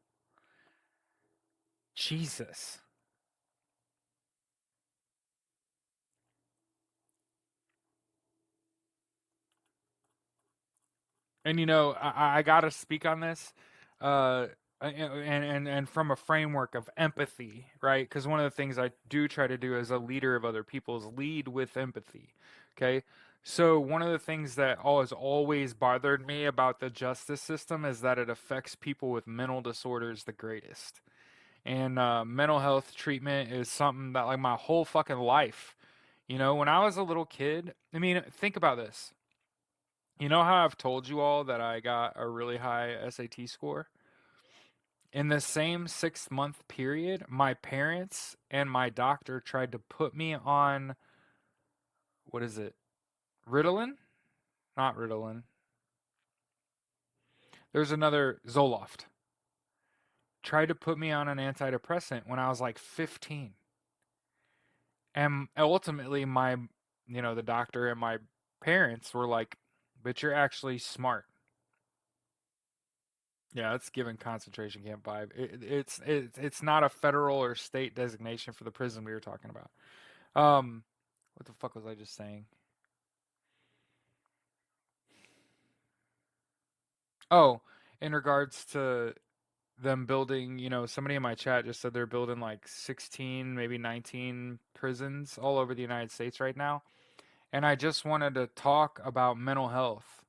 Jesus. And I gotta speak on this, and from a framework of empathy, right? Because one of the things I do try to do as a leader of other people is lead with empathy. Okay, so one of the things that has always bothered me about the justice system is that it affects people with mental disorders the greatest. And mental health treatment is something that, like, my whole fucking life. When I was a little kid, I mean, think about this. You know how I've told you all that I got a really high SAT score? In the same 6 month period, my parents and my doctor tried to put me on, what is it? Ritalin? Not Ritalin. There's another Zoloft. Tried to put me on an antidepressant when I was like 15. And ultimately, the doctor and my parents were like, but you're actually smart. Yeah, it's given concentration camp vibe. It's not a federal or state designation for the prison we were talking about. What the fuck was I just saying? Oh, in regards to them building, somebody in my chat just said they're building like 16, maybe 19 prisons all over the United States right now. And I just wanted to talk about mental health.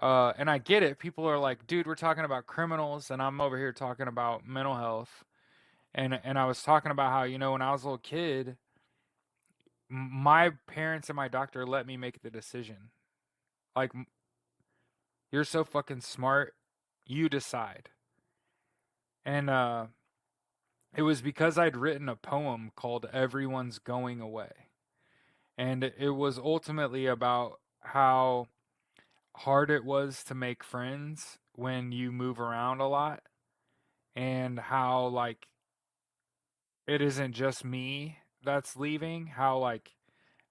And I get it. People are like, dude, we're talking about criminals, and I'm over here talking about mental health. And I was talking about how, when I was a little kid, my parents and my doctor let me make the decision. Like, you're so fucking smart, you decide. And it was because I'd written a poem called Everyone's Going Away. And it was ultimately about how hard it was to make friends when you move around a lot, and how, like, it isn't just me that's leaving, how, like,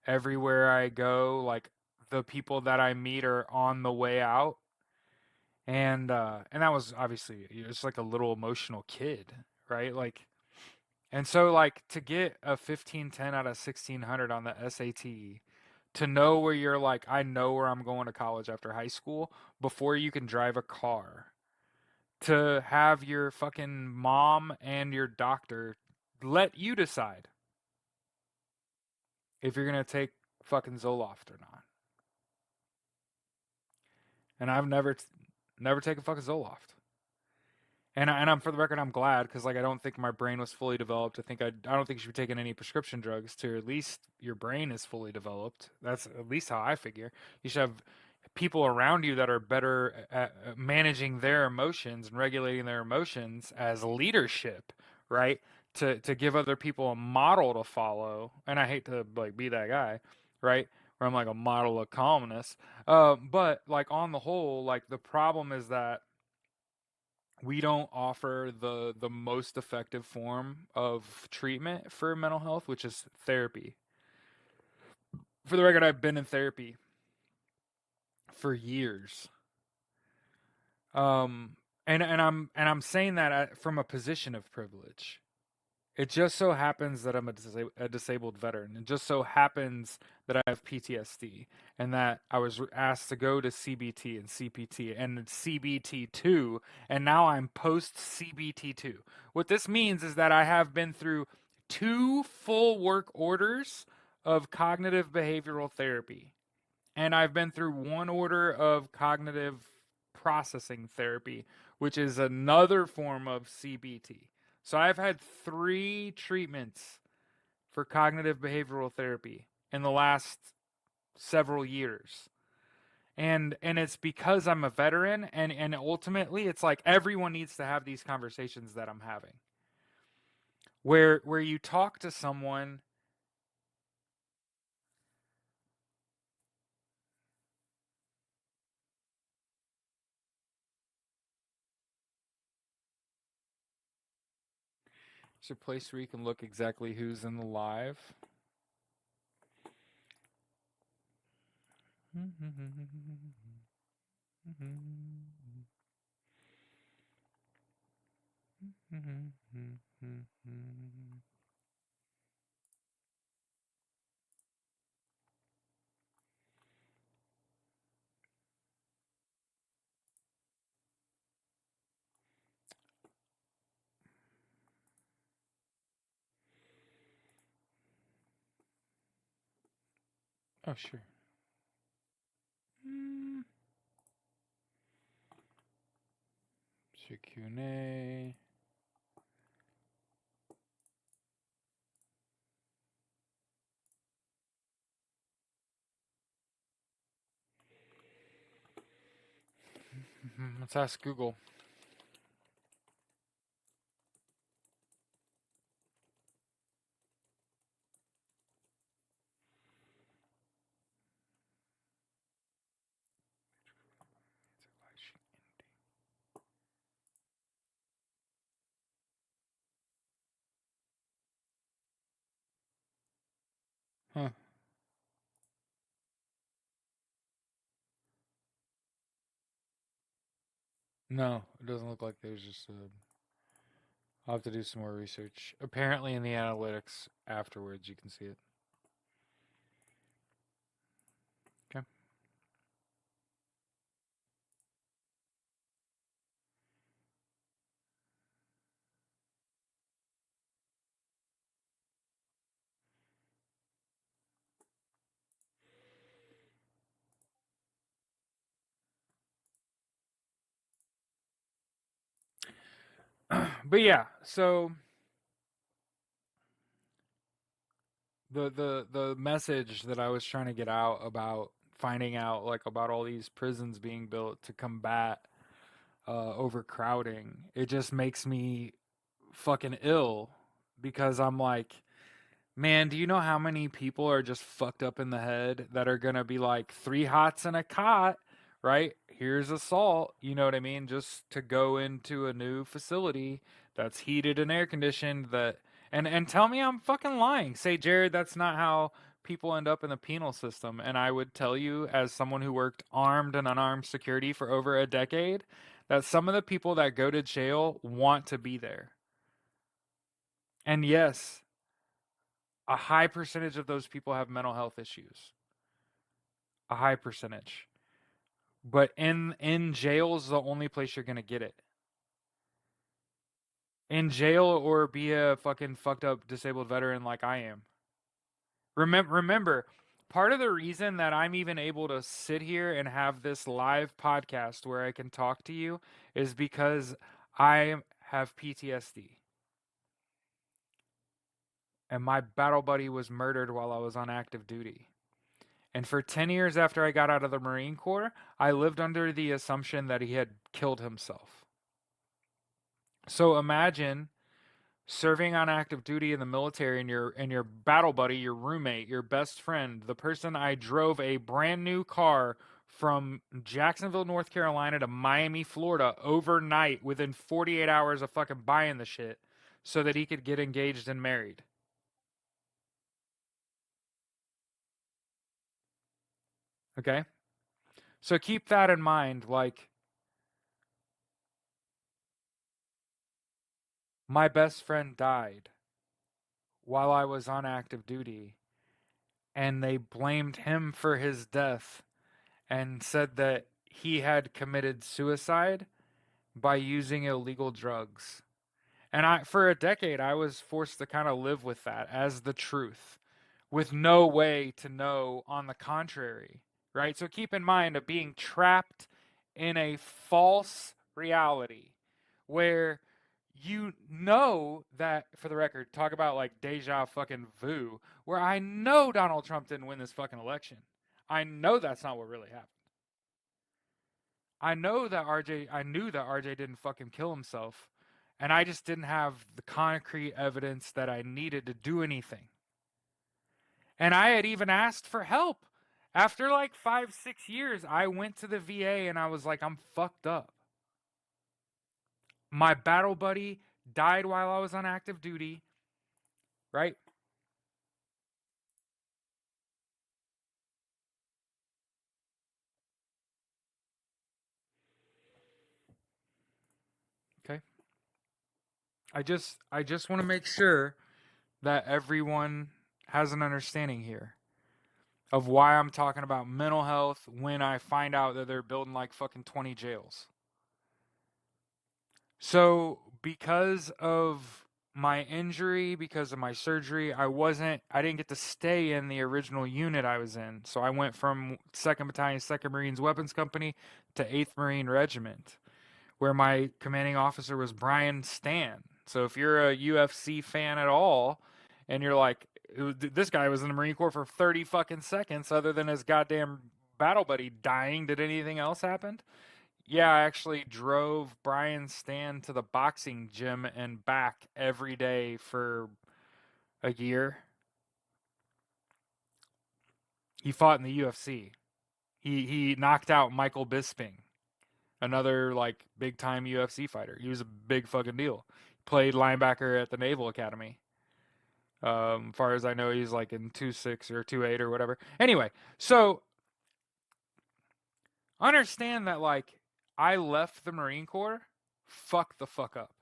everywhere I go, like, the people that I meet are on the way out. And that was obviously, it's like a little emotional kid, right? Like, and so, like, to get a 1510 out of 1600 on the SAT, to know where you're like, I know where I'm going to college after high school before you can drive a car, to have your fucking mom and your doctor let you decide if you're gonna take fucking Zoloft or not. And I've never taken fucking Zoloft. And I'm, for the record, I'm glad, because, like, I don't think my brain was fully developed. I don't think you should be taking any prescription drugs to at least your brain is fully developed. That's at least how I figure. You should have people around you that are better at managing their emotions and regulating their emotions as leadership, right? To give other people a model to follow. And I hate to, like, be that guy, right? Where I'm like a model of calmness. But, like, on the whole, like, the problem is that we don't offer the most effective form of treatment for mental health, which is therapy. For the record, I've been in therapy for years. And I'm saying that from a position of privilege. It just so happens that I'm a disabled veteran. It just so happens that I have PTSD, and that I was asked to go to CBT and CPT and CBT2, and now I'm post CBT2. What this means is that I have been through 2 full work orders of cognitive behavioral therapy, and I've been through 1 order of cognitive processing therapy, which is another form of CBT. So I've had 3 treatments for cognitive behavioral therapy in the last several years. And it's because I'm a veteran, and ultimately it's like everyone needs to have these conversations that I'm having. Where you talk to someone. Is there a place where you can look exactly who's in the live? Oh, sure. Q&A. Let's ask Google. Huh. No, it doesn't look like there's just a... I'll have to do some more research. Apparently in the analytics afterwards you can see it. Okay. But yeah, so the message that I was trying to get out about finding out like about all these prisons being built to combat overcrowding, it just makes me fucking ill because I'm like, man, do you know how many people are just fucked up in the head that are gonna be like 3 hots in a cot, right? Here's assault, you know what I mean? Just to go into a new facility that's heated and air conditioned that and tell me I'm fucking lying. Say, Jared, that's not how people end up in the penal system. And I would tell you, as someone who worked armed and unarmed security for over a decade, that some of the people that go to jail want to be there. And yes, a high percentage of those people have mental health issues. A high percentage. But in jail is the only place you're gonna get it. In jail or be a fucking fucked up disabled veteran like I am. Remember, part of the reason that I'm even able to sit here and have this live podcast where I can talk to you is because I have PTSD. And my battle buddy was murdered while I was on active duty. And for 10 years after I got out of the Marine Corps, I lived under the assumption that he had killed himself. So imagine serving on active duty in the military and your battle buddy, your roommate, your best friend, the person I drove a brand new car from Jacksonville, North Carolina to Miami, Florida overnight within 48 hours of fucking buying the shit so that he could get engaged and married. Okay? So keep that in mind. Like, my best friend died while I was on active duty, and they blamed him for his death and said that he had committed suicide by using illegal drugs. And I for a decade I was forced to kind of live with that as the truth with no way to know on the contrary, right? So keep in mind of being trapped in a false reality where you know that, for the record, talk about like deja fucking vu, where I know Donald Trump didn't win this fucking election. I know that's not what really happened. I knew that RJ didn't fucking kill himself, and I just didn't have the concrete evidence that I needed to do anything. And I had even asked for help. After like 5, 6 years, I went to the VA and I was like, I'm fucked up. My battle buddy died while I was on active duty, right? Okay. I just want to make sure that everyone has an understanding here of why I'm talking about mental health when I find out that they're building like fucking 20 jails. So, because of my injury, because of my surgery, I didn't get to stay in the original unit I was in. So, I went from 2nd Battalion, 2nd Marines Weapons Company to 8th Marine Regiment, where my commanding officer was Brian Stan. So, if you're a UFC fan at all, and you're like, this guy was in the Marine Corps for 30 fucking seconds, other than his goddamn battle buddy dying, did anything else happen? Yeah, I actually drove Brian Stan to the boxing gym and back every day for a year. He fought in the UFC. He knocked out Michael Bisping, another like big time UFC fighter. He was a big fucking deal. Played linebacker at the Naval Academy. As far as I know, he's like in 2.6 or 2.8 or whatever. Anyway, so understand that like I left the Marine Corps, fuck the fuck up.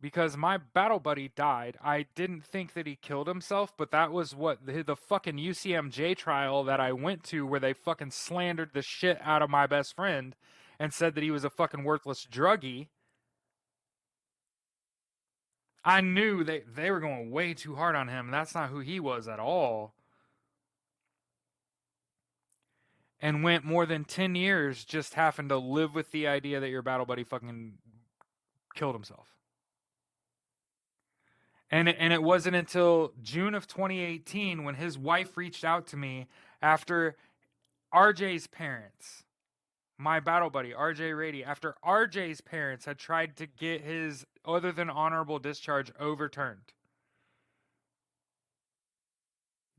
Because my battle buddy died. I didn't think that he killed himself, but that was what the fucking UCMJ trial that I went to where they fucking slandered the shit out of my best friend and said that he was a fucking worthless druggie. I knew they were going way too hard on him. That's not who he was at all. And went more than 10 years just having to live with the idea that your battle buddy fucking killed himself. And it wasn't until June of 2018 when his wife reached out to me after RJ's parents, my battle buddy, RJ Rady, after RJ's parents had tried to get his other than honorable discharge overturned.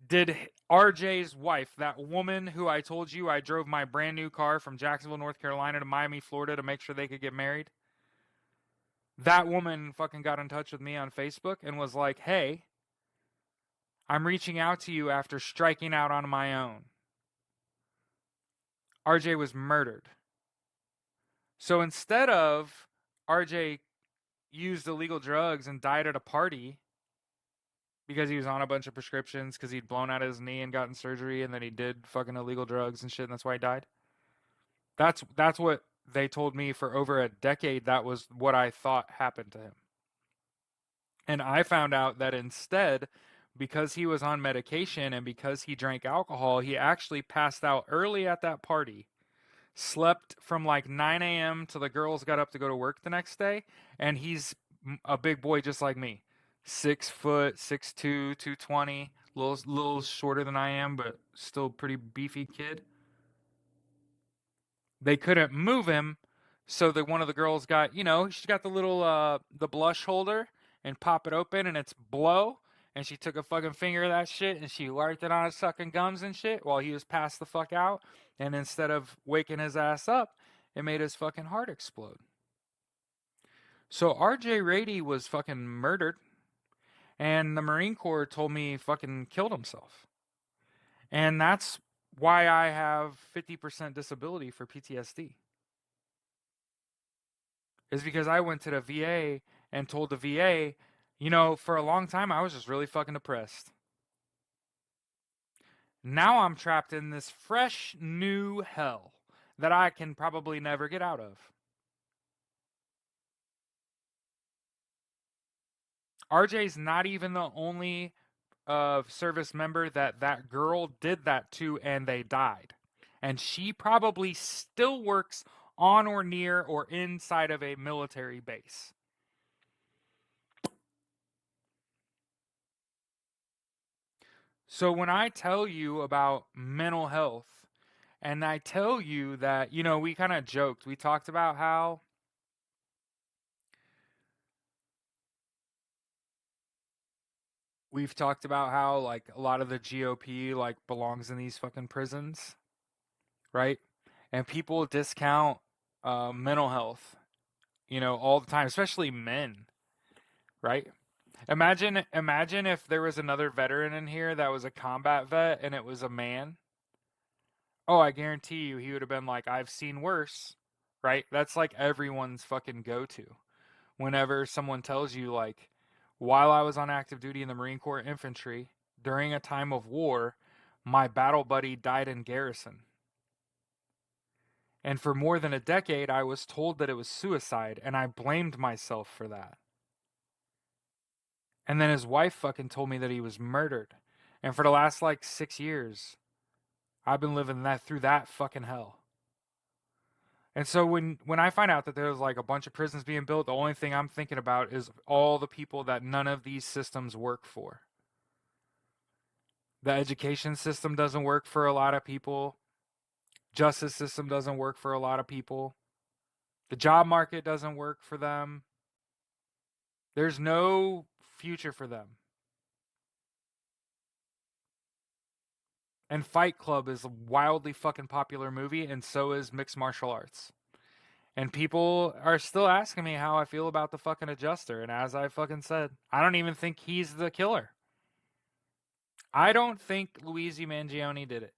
Did RJ's wife, that woman who I told you I drove my brand new car from Jacksonville, North Carolina to Miami, Florida to make sure they could get married? That woman fucking got in touch with me on Facebook and was like, hey, I'm reaching out to you after striking out on my own. RJ was murdered. So instead of RJ used illegal drugs and died at a party because he was on a bunch of prescriptions because he'd blown out his knee and gotten surgery and then he did fucking illegal drugs and shit and that's why he died. That's what they told me for over a decade. That was what I thought happened to him. And I found out that instead, because he was on medication and because he drank alcohol, he actually passed out early at that party, slept from like 9 a.m. till the girls got up to go to work the next day, and he's a big boy just like me, 6 foot, 6'2", 220, little shorter than I am, but still pretty beefy kid. They couldn't move him, so that one of the girls got, she got the little the blush holder and pop it open and it's blow. And she took a fucking finger of that shit and she wiped it on his sucking gums and shit while he was passed the fuck out. And instead of waking his ass up, it made his fucking heart explode. So RJ Rady was fucking murdered, and the Marine Corps told me he fucking killed himself. And that's why I have 50% disability for PTSD. Is because I went to the VA and told the VA, for a long time I was just really fucking depressed. Now I'm trapped in this fresh new hell that I can probably never get out of. RJ's not even the only service member that girl did that to and they died. And she probably still works on or near or inside of a military base. So when I tell you about mental health, and I tell you that, we kind of joked. We talked about how like a lot of the GOP like belongs in these fucking prisons, right? And people discount mental health, all the time, especially men. right? Imagine if there was another veteran in here that was a combat vet and it was a man. Oh, I guarantee you he would have been like, I've seen worse, right? That's like everyone's fucking go to. Whenever someone tells you, like, while I was on active duty in the Marine Corps Infantry during a time of war, my battle buddy died in garrison. And for more than a decade, I was told that it was suicide, and I blamed myself for that. And then his wife fucking told me that he was murdered. And for the last like 6 years, I've been living that through that fucking hell. And so when I find out that there's like a bunch of prisons being built, the only thing I'm thinking about is all the people that none of these systems work for. The education system doesn't work for a lot of people. Justice system doesn't work for a lot of people. The job market doesn't work for them. There's no future for them. And Fight Club is a wildly fucking popular movie, and so is mixed martial arts. And people are still asking me how I feel about the fucking adjuster. And as I fucking said, I don't even think he's the killer. I don't think Luigi Mangione did it.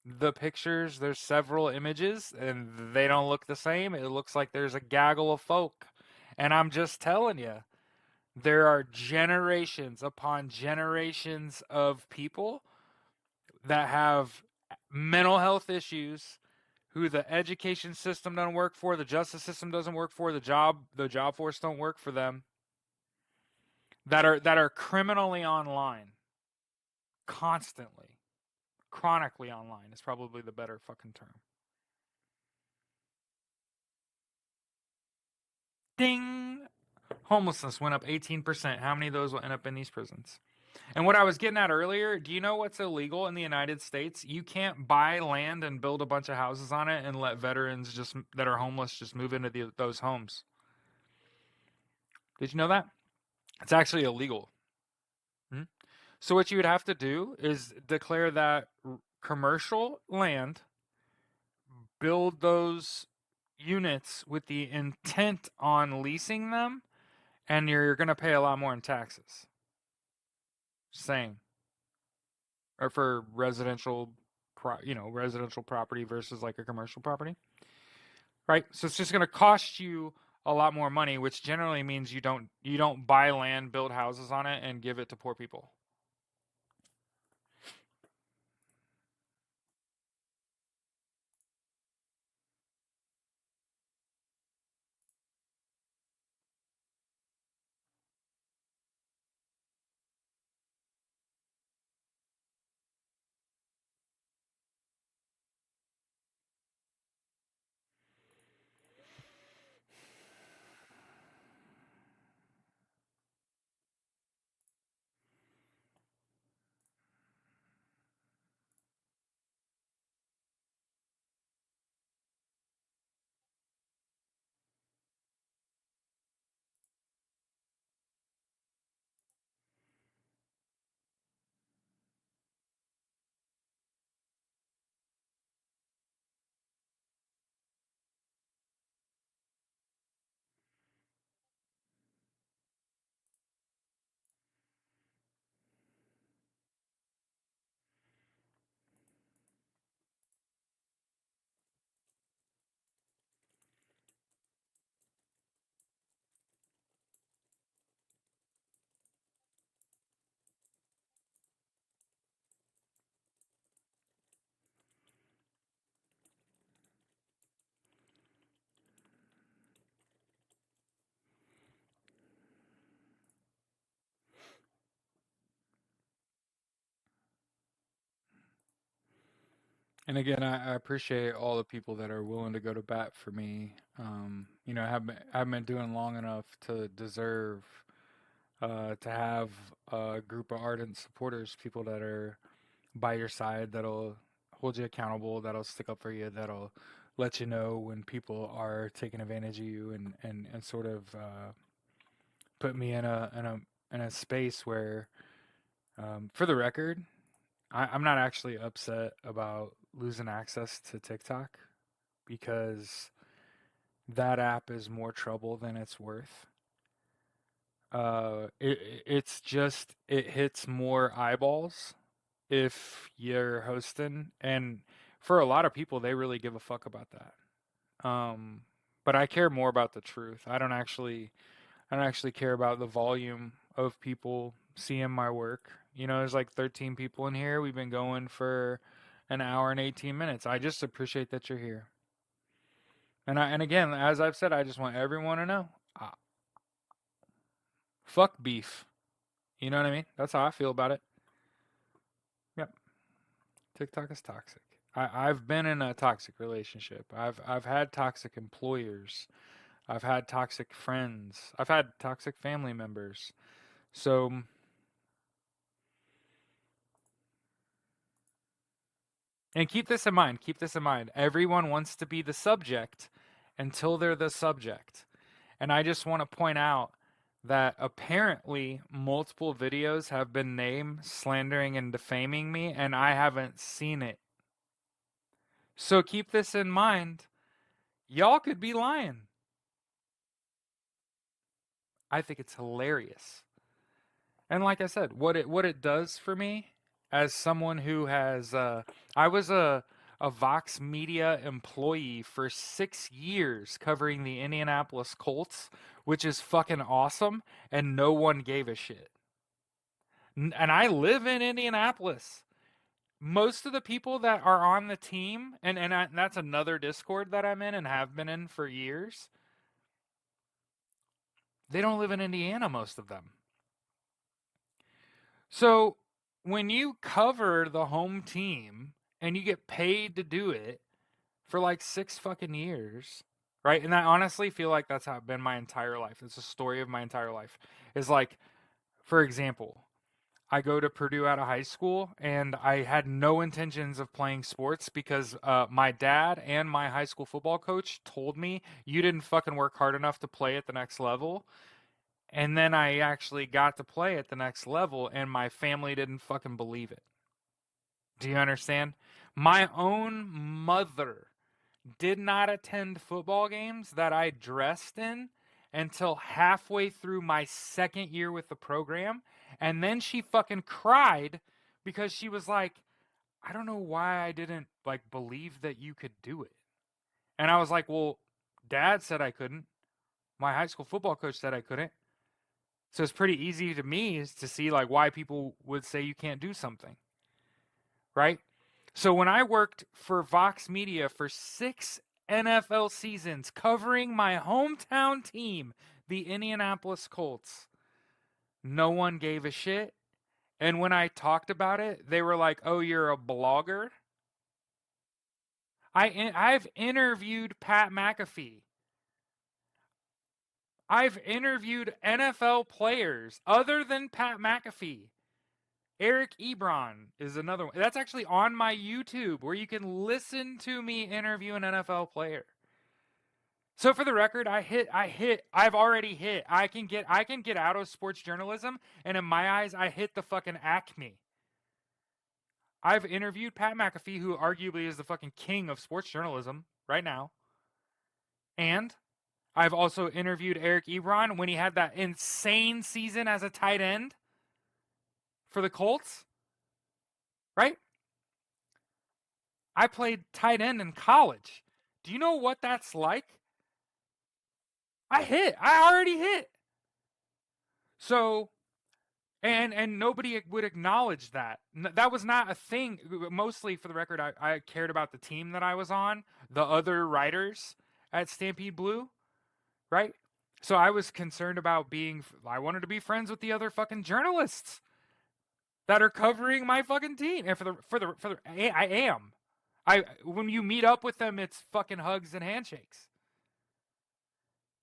The pictures, there's several images, and they don't look the same. It looks like there's a gaggle of folk. And I'm just telling you, there are generations upon generations of people that have mental health issues who the education system doesn't work for, the justice system doesn't work for, the job force don't work for them, that are criminally online constantly. Chronically online is probably the better fucking term. Ding! Homelessness went up 18%. How many of those will end up in these prisons? And what I was getting at earlier, do you know what's illegal in the United States? You can't buy land and build a bunch of houses on it and let veterans just that are homeless just move into those homes. Did you know that? It's actually illegal. Hmm? So what you would have to do is declare that commercial land, build those units with the intent on leasing them, and you're going to pay a lot more in taxes. Same. Or for residential, residential property versus like a commercial property, right? So it's just going to cost you a lot more money, which generally means you don't buy land, build houses on it, and give it to poor people. And again, I appreciate all the people that are willing to go to bat for me. I've been doing long enough to deserve to have a group of ardent supporters, people that are by your side, that'll hold you accountable, that'll stick up for you, that'll let you know when people are taking advantage of you, and sort of put me in a space where, for the record, I'm not actually upset about losing access to TikTok because that app is more trouble than it's worth. It's just it hits more eyeballs if you're hosting, and for a lot of people, they really give a fuck about that. But I care more about the truth. I don't actually care about the volume of people seeing my work. You know, there's like 13 people in here. We've been going for an hour and 18 minutes. I just appreciate that you're here. And again, as I've said, I just want everyone to know, uh, fuck beef. You know what I mean? That's how I feel about it. Yep. TikTok is toxic. I've been in a toxic relationship. I've had toxic employers. I've had toxic friends. I've had toxic family members. So, and keep this in mind. Keep this in mind. Everyone wants to be the subject until they're the subject. And I just want to point out that apparently multiple videos have been named slandering and defaming me, and I haven't seen it. So keep this in mind. Y'all could be lying. I think it's hilarious. And like I said, what it does for me as someone who has I was a Vox Media employee for 6 years covering the Indianapolis Colts, which is fucking awesome, and no one gave a shit. And I live in Indianapolis. Most of the people that are on the team, and that's another Discord that I'm in and have been in for years, they don't live in Indiana, most of them. So when you cover the home team and you get paid to do it for like 6 fucking years, right? And I honestly feel like that's how it's been my entire life. It's a story of my entire life. Is like, for example, I go to Purdue out of high school, and I had no intentions of playing sports because my dad and my high school football coach told me you didn't fucking work hard enough to play at the next level. And then I actually got to play at the next level, and my family didn't fucking believe it. Do you understand? My own mother did not attend football games that I dressed in until halfway through my second year with the program. And then she fucking cried because she was like, I don't know why I didn't like believe that you could do it. And I was like, well, dad said I couldn't. My high school football coach said I couldn't. So it's pretty easy to me to see like why people would say you can't do something. Right? So when I worked for Vox Media for 6 NFL seasons covering my hometown team, the Indianapolis Colts, no one gave a shit. And when I talked about it, they were like, "Oh, you're a blogger?" I've interviewed Pat McAfee. I've interviewed NFL players other than Pat McAfee. Eric Ebron is another one. That's actually on my YouTube where you can listen to me interview an NFL player. So for the record, I've already hit. I can get out of sports journalism, and in my eyes, I hit the fucking acme. I've interviewed Pat McAfee, who arguably is the fucking king of sports journalism right now. And I've also interviewed Eric Ebron when he had that insane season as a tight end for the Colts. Right? I played tight end in college. Do you know what that's like? I hit. I already hit. So, and nobody would acknowledge that. That was not a thing. Mostly, for the record, I cared about the team that I was on, the other writers at Stampede Blue, right? So I was concerned about I wanted to be friends with the other fucking journalists that are covering my fucking team. And I am. When you meet up with them, it's fucking hugs and handshakes.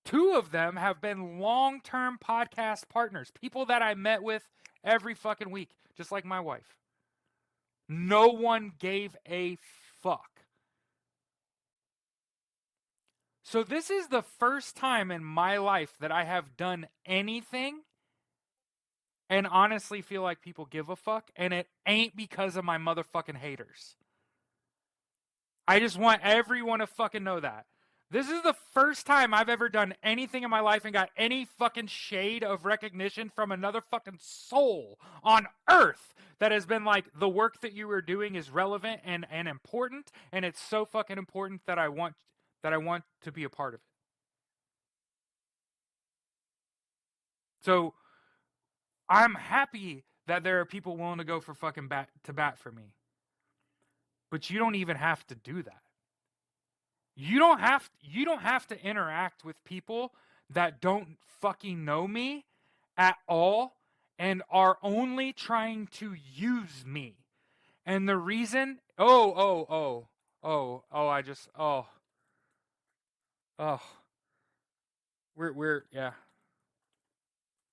2 of them have been long-term podcast partners, people that I met with every fucking week, just like my wife. No one gave a fuck. So this is the first time in my life that I have done anything and honestly feel like people give a fuck, and it ain't because of my motherfucking haters. I just want everyone to fucking know that. This is the first time I've ever done anything in my life and got any fucking shade of recognition from another fucking soul on earth that has been like, the work that you are doing is relevant and important, and it's so fucking important that I want to be a part of it. So I'm happy that there are people willing to go for fucking bat for me. But you don't even have to do that. You don't have to interact with people that don't fucking know me at all and are only trying to use me. And the reason, I just, oh, yeah.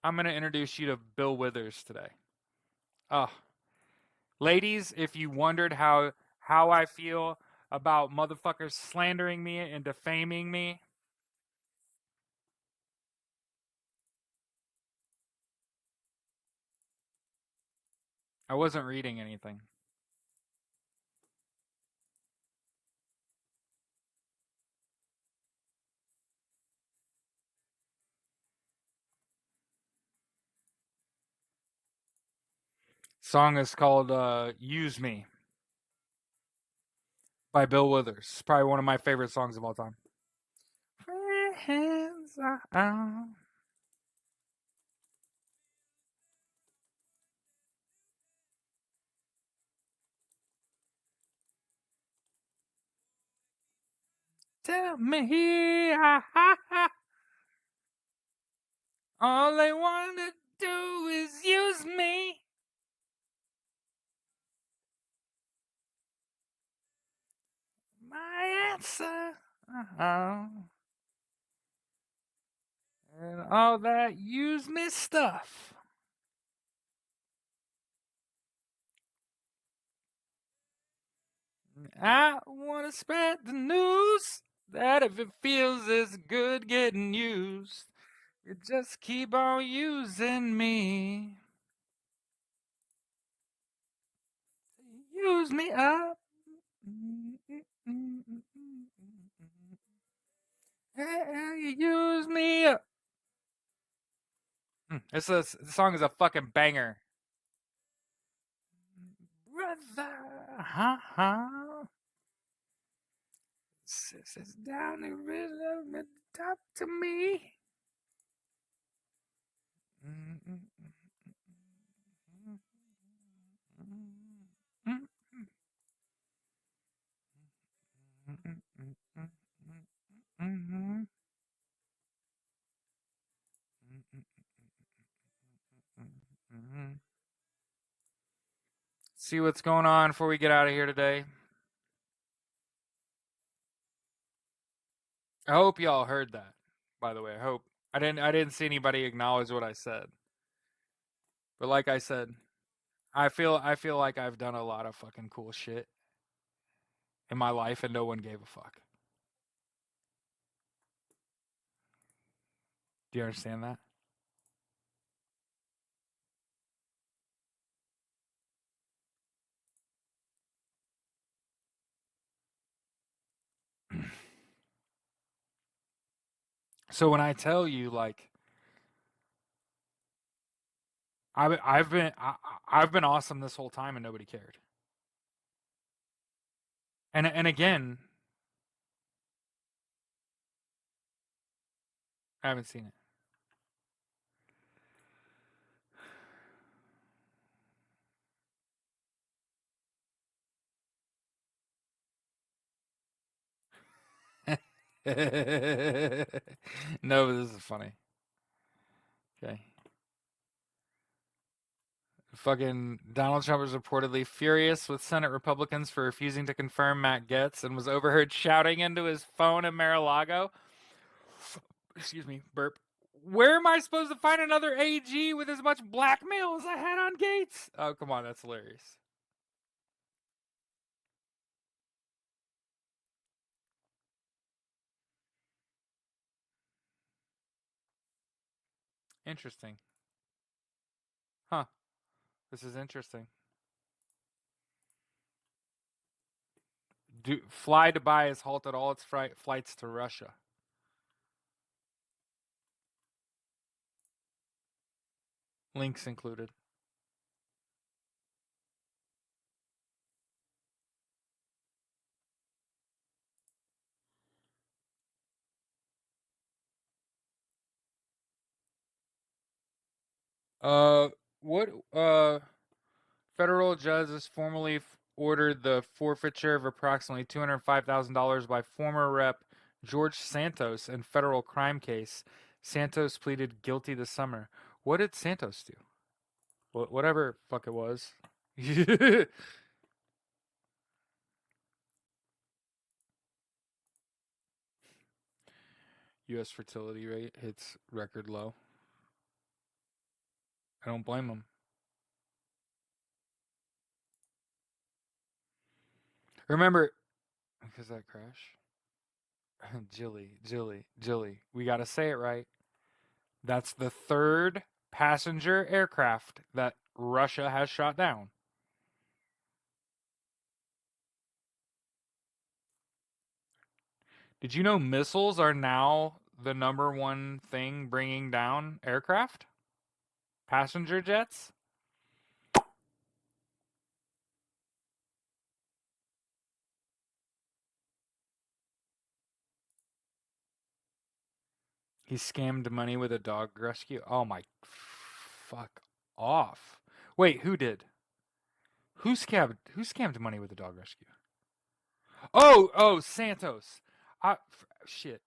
I'm gonna introduce you to Bill Withers today. Oh, ladies, if you wondered how I feel about motherfuckers slandering me and defaming me, I wasn't reading anything. Song is called "Use Me" by Bill Withers. Probably one of my favorite songs of all time. Friends are tell me, all they want to do is use me. My answer, and all that use me stuff. I want to spread the news that if it feels as good getting used, you just keep on using me. Use me up. Hey, you use me up. The song is a fucking banger. Brother, Sits down and really talk to me. See what's going on before we get out of here today. I hope y'all heard that. By the way, I hope I didn't see anybody acknowledge what I said. But like I said, I feel like I've done a lot of fucking cool shit in my life and no one gave a fuck. Do you understand that? So when I tell you like I've been awesome this whole time and nobody cared. And again, I haven't seen it. No, this is funny. Okay. Fucking Donald Trump was reportedly furious with Senate Republicans for refusing to confirm Matt Getz and was overheard shouting into his phone in Mar-a-Lago. Excuse me, burp. Where am I supposed to find another AG with as much blackmail as I had on Gates? Oh, come on, that's hilarious. Interesting. Huh. This is interesting. Fly Dubai has halted all its flights to Russia. Links included. Uh, what federal judge has formally ordered the forfeiture of approximately $205,000 by former Rep. George Santos in federal crime case. Santos pleaded guilty this summer. What did Santos do? Whatever fuck it was. U.S. fertility rate hits record low. I don't blame him. Remember, because that crash? Jilly. We got to say it right. That's the third passenger aircraft that Russia has shot down. Did you know missiles are now the number one thing bringing down aircraft? Passenger jets? He scammed money with a dog rescue. Oh my fuck off. Wait, who did? Who scammed money with a dog rescue? Oh, Santos. Shit.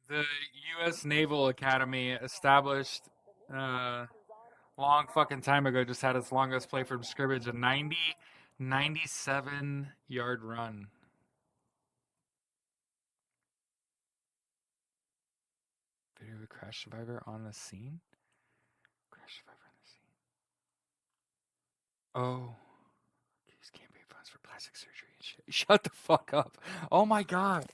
The U.S. Naval Academy, established long fucking time ago, just had its longest play from scrimmage, a 97-yard run. Video of a crash survivor on the scene? Crash survivor on the scene. Oh. Use campaign funds for plastic surgery and shit. Shut the fuck up. Oh my god.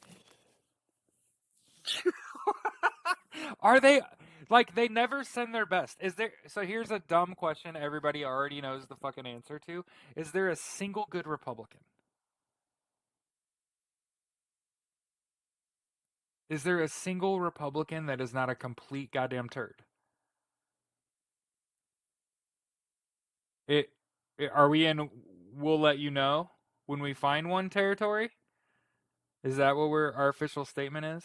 Are they like they never send their best? Is there so here's a dumb question everybody already knows the fucking answer to. Is there a single good Republican? Is there a single Republican that is not a complete goddamn turd? It, are we in we'll let you know when we find one territory? Is that what our official statement is?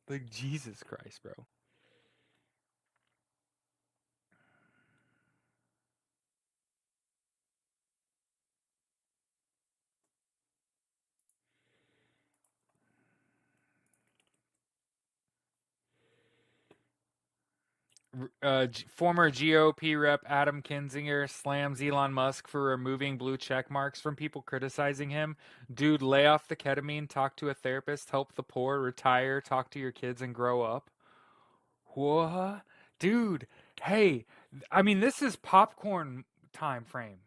Like Jesus Christ, bro. Former GOP rep Adam Kinzinger slams Elon Musk for removing blue check marks from people criticizing him. Dude, lay off the ketamine, talk to a therapist, help the poor, retire, talk to your kids, and grow up. What? Dude, hey, I mean, this is popcorn time frame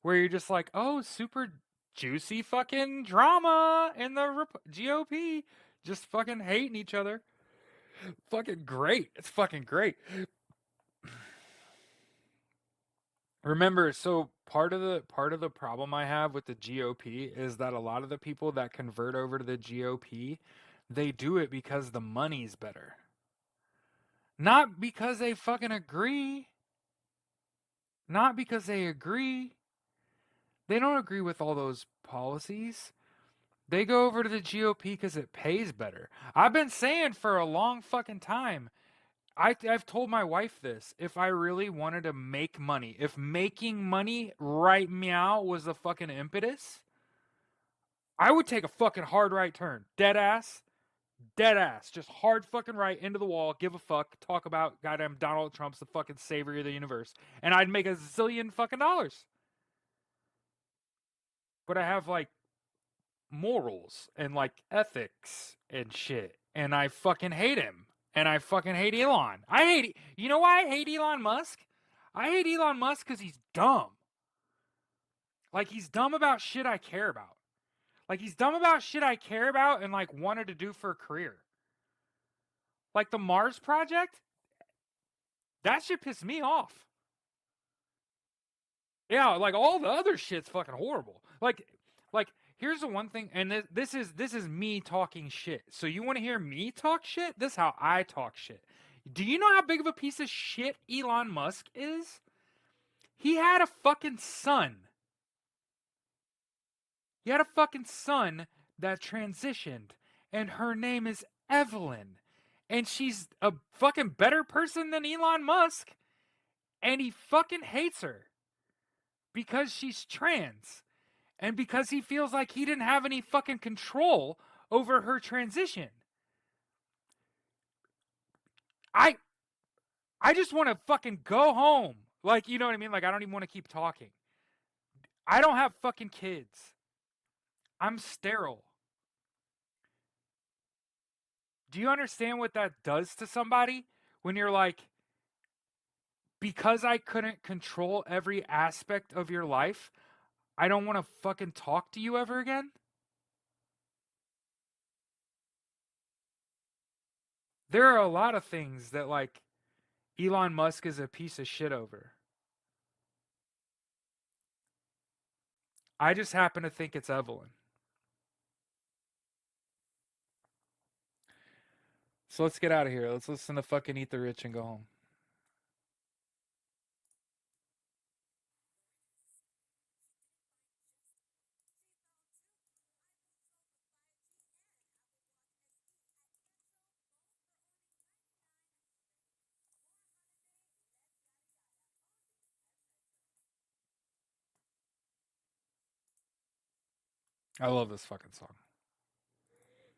where you're just like, oh, super juicy fucking drama in the GOP. Just fucking hating each other. Fucking great. It's fucking great. Remember, so part of the problem I have with the GOP is that a lot of the people that convert over to the GOP, they do it because the money's better. Not because they fucking agree. Not because they agree. They don't agree with all those policies. They go over to the GOP because it pays better. I've been saying for a long fucking time, I've told my wife this. If I really wanted to make money, if making money right meow was the fucking impetus, I would take a fucking hard right turn. Dead ass. Dead ass. Just hard fucking right into the wall. Give a fuck. Talk about goddamn Donald Trump's the fucking savior of the universe. And I'd make a zillion fucking dollars. but I have like morals and like ethics and shit. And I fucking hate him. And I fucking hate Elon. You know why I hate Elon Musk? I hate Elon Musk because he's dumb. Like, he's dumb about shit I care about. Like, he's dumb about shit I care about and like wanted to do for a career. Like the Mars project, that shit pissed me off. Yeah, like all the other shit's fucking horrible. Like here's the one thing, and this is me talking shit. So you want to hear me talk shit? This is how I talk shit. Do you know how big of a piece of shit Elon Musk is? He had a fucking son. He had a fucking son that transitioned, and her name is Evelyn. And she's a fucking better person than Elon Musk, and he fucking hates her because she's trans. And because he feels like he didn't have any fucking control over her transition. I I just want to fucking go home. Like, you know what I mean? Like, I don't even want to keep talking. I don't have fucking kids. I'm sterile. Do you understand what that does to somebody when you're like, because I couldn't control every aspect of your life, I don't want to fucking talk to you ever again? There are a lot of things that like Elon Musk is a piece of shit over. I just happen to think it's Evelyn. So let's get out of here. Let's listen to fucking Eat the Rich and go home. I love this fucking song.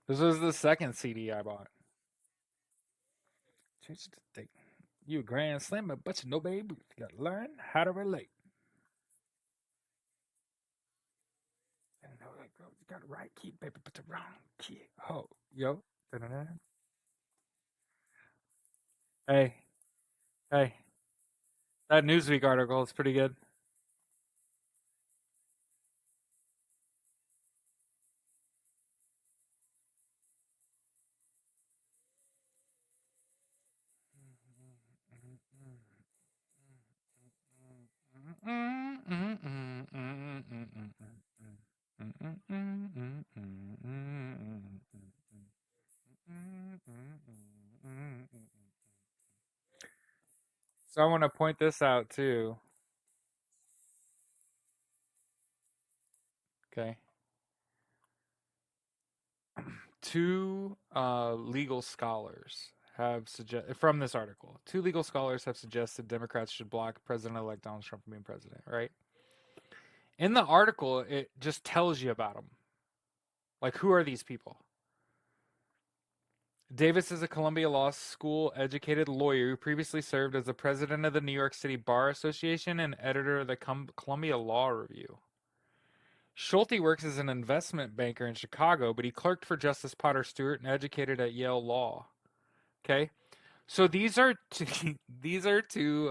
This was the second CD I bought. Change the thing. You a grand slammer, but you know, baby, you gotta learn how to relate. And know that girl, you got the right key, baby, but the wrong key. Oh, yo. Da-da-da. Hey, hey, that Newsweek article is pretty good. So I want to point this out too. Okay. Two legal scholars have suggested from this article. Two legal scholars have suggested Democrats should block President-elect Donald Trump from being president. Right. In the article, it just tells you about them. Like, who are these people? Davis is a Columbia Law School educated lawyer who previously served as the president of the New York City Bar Association and editor of the Columbia Law Review. Schulte works as an investment banker in Chicago, but he clerked for Justice Potter Stewart and educated at Yale Law. Okay, so these are two, these are two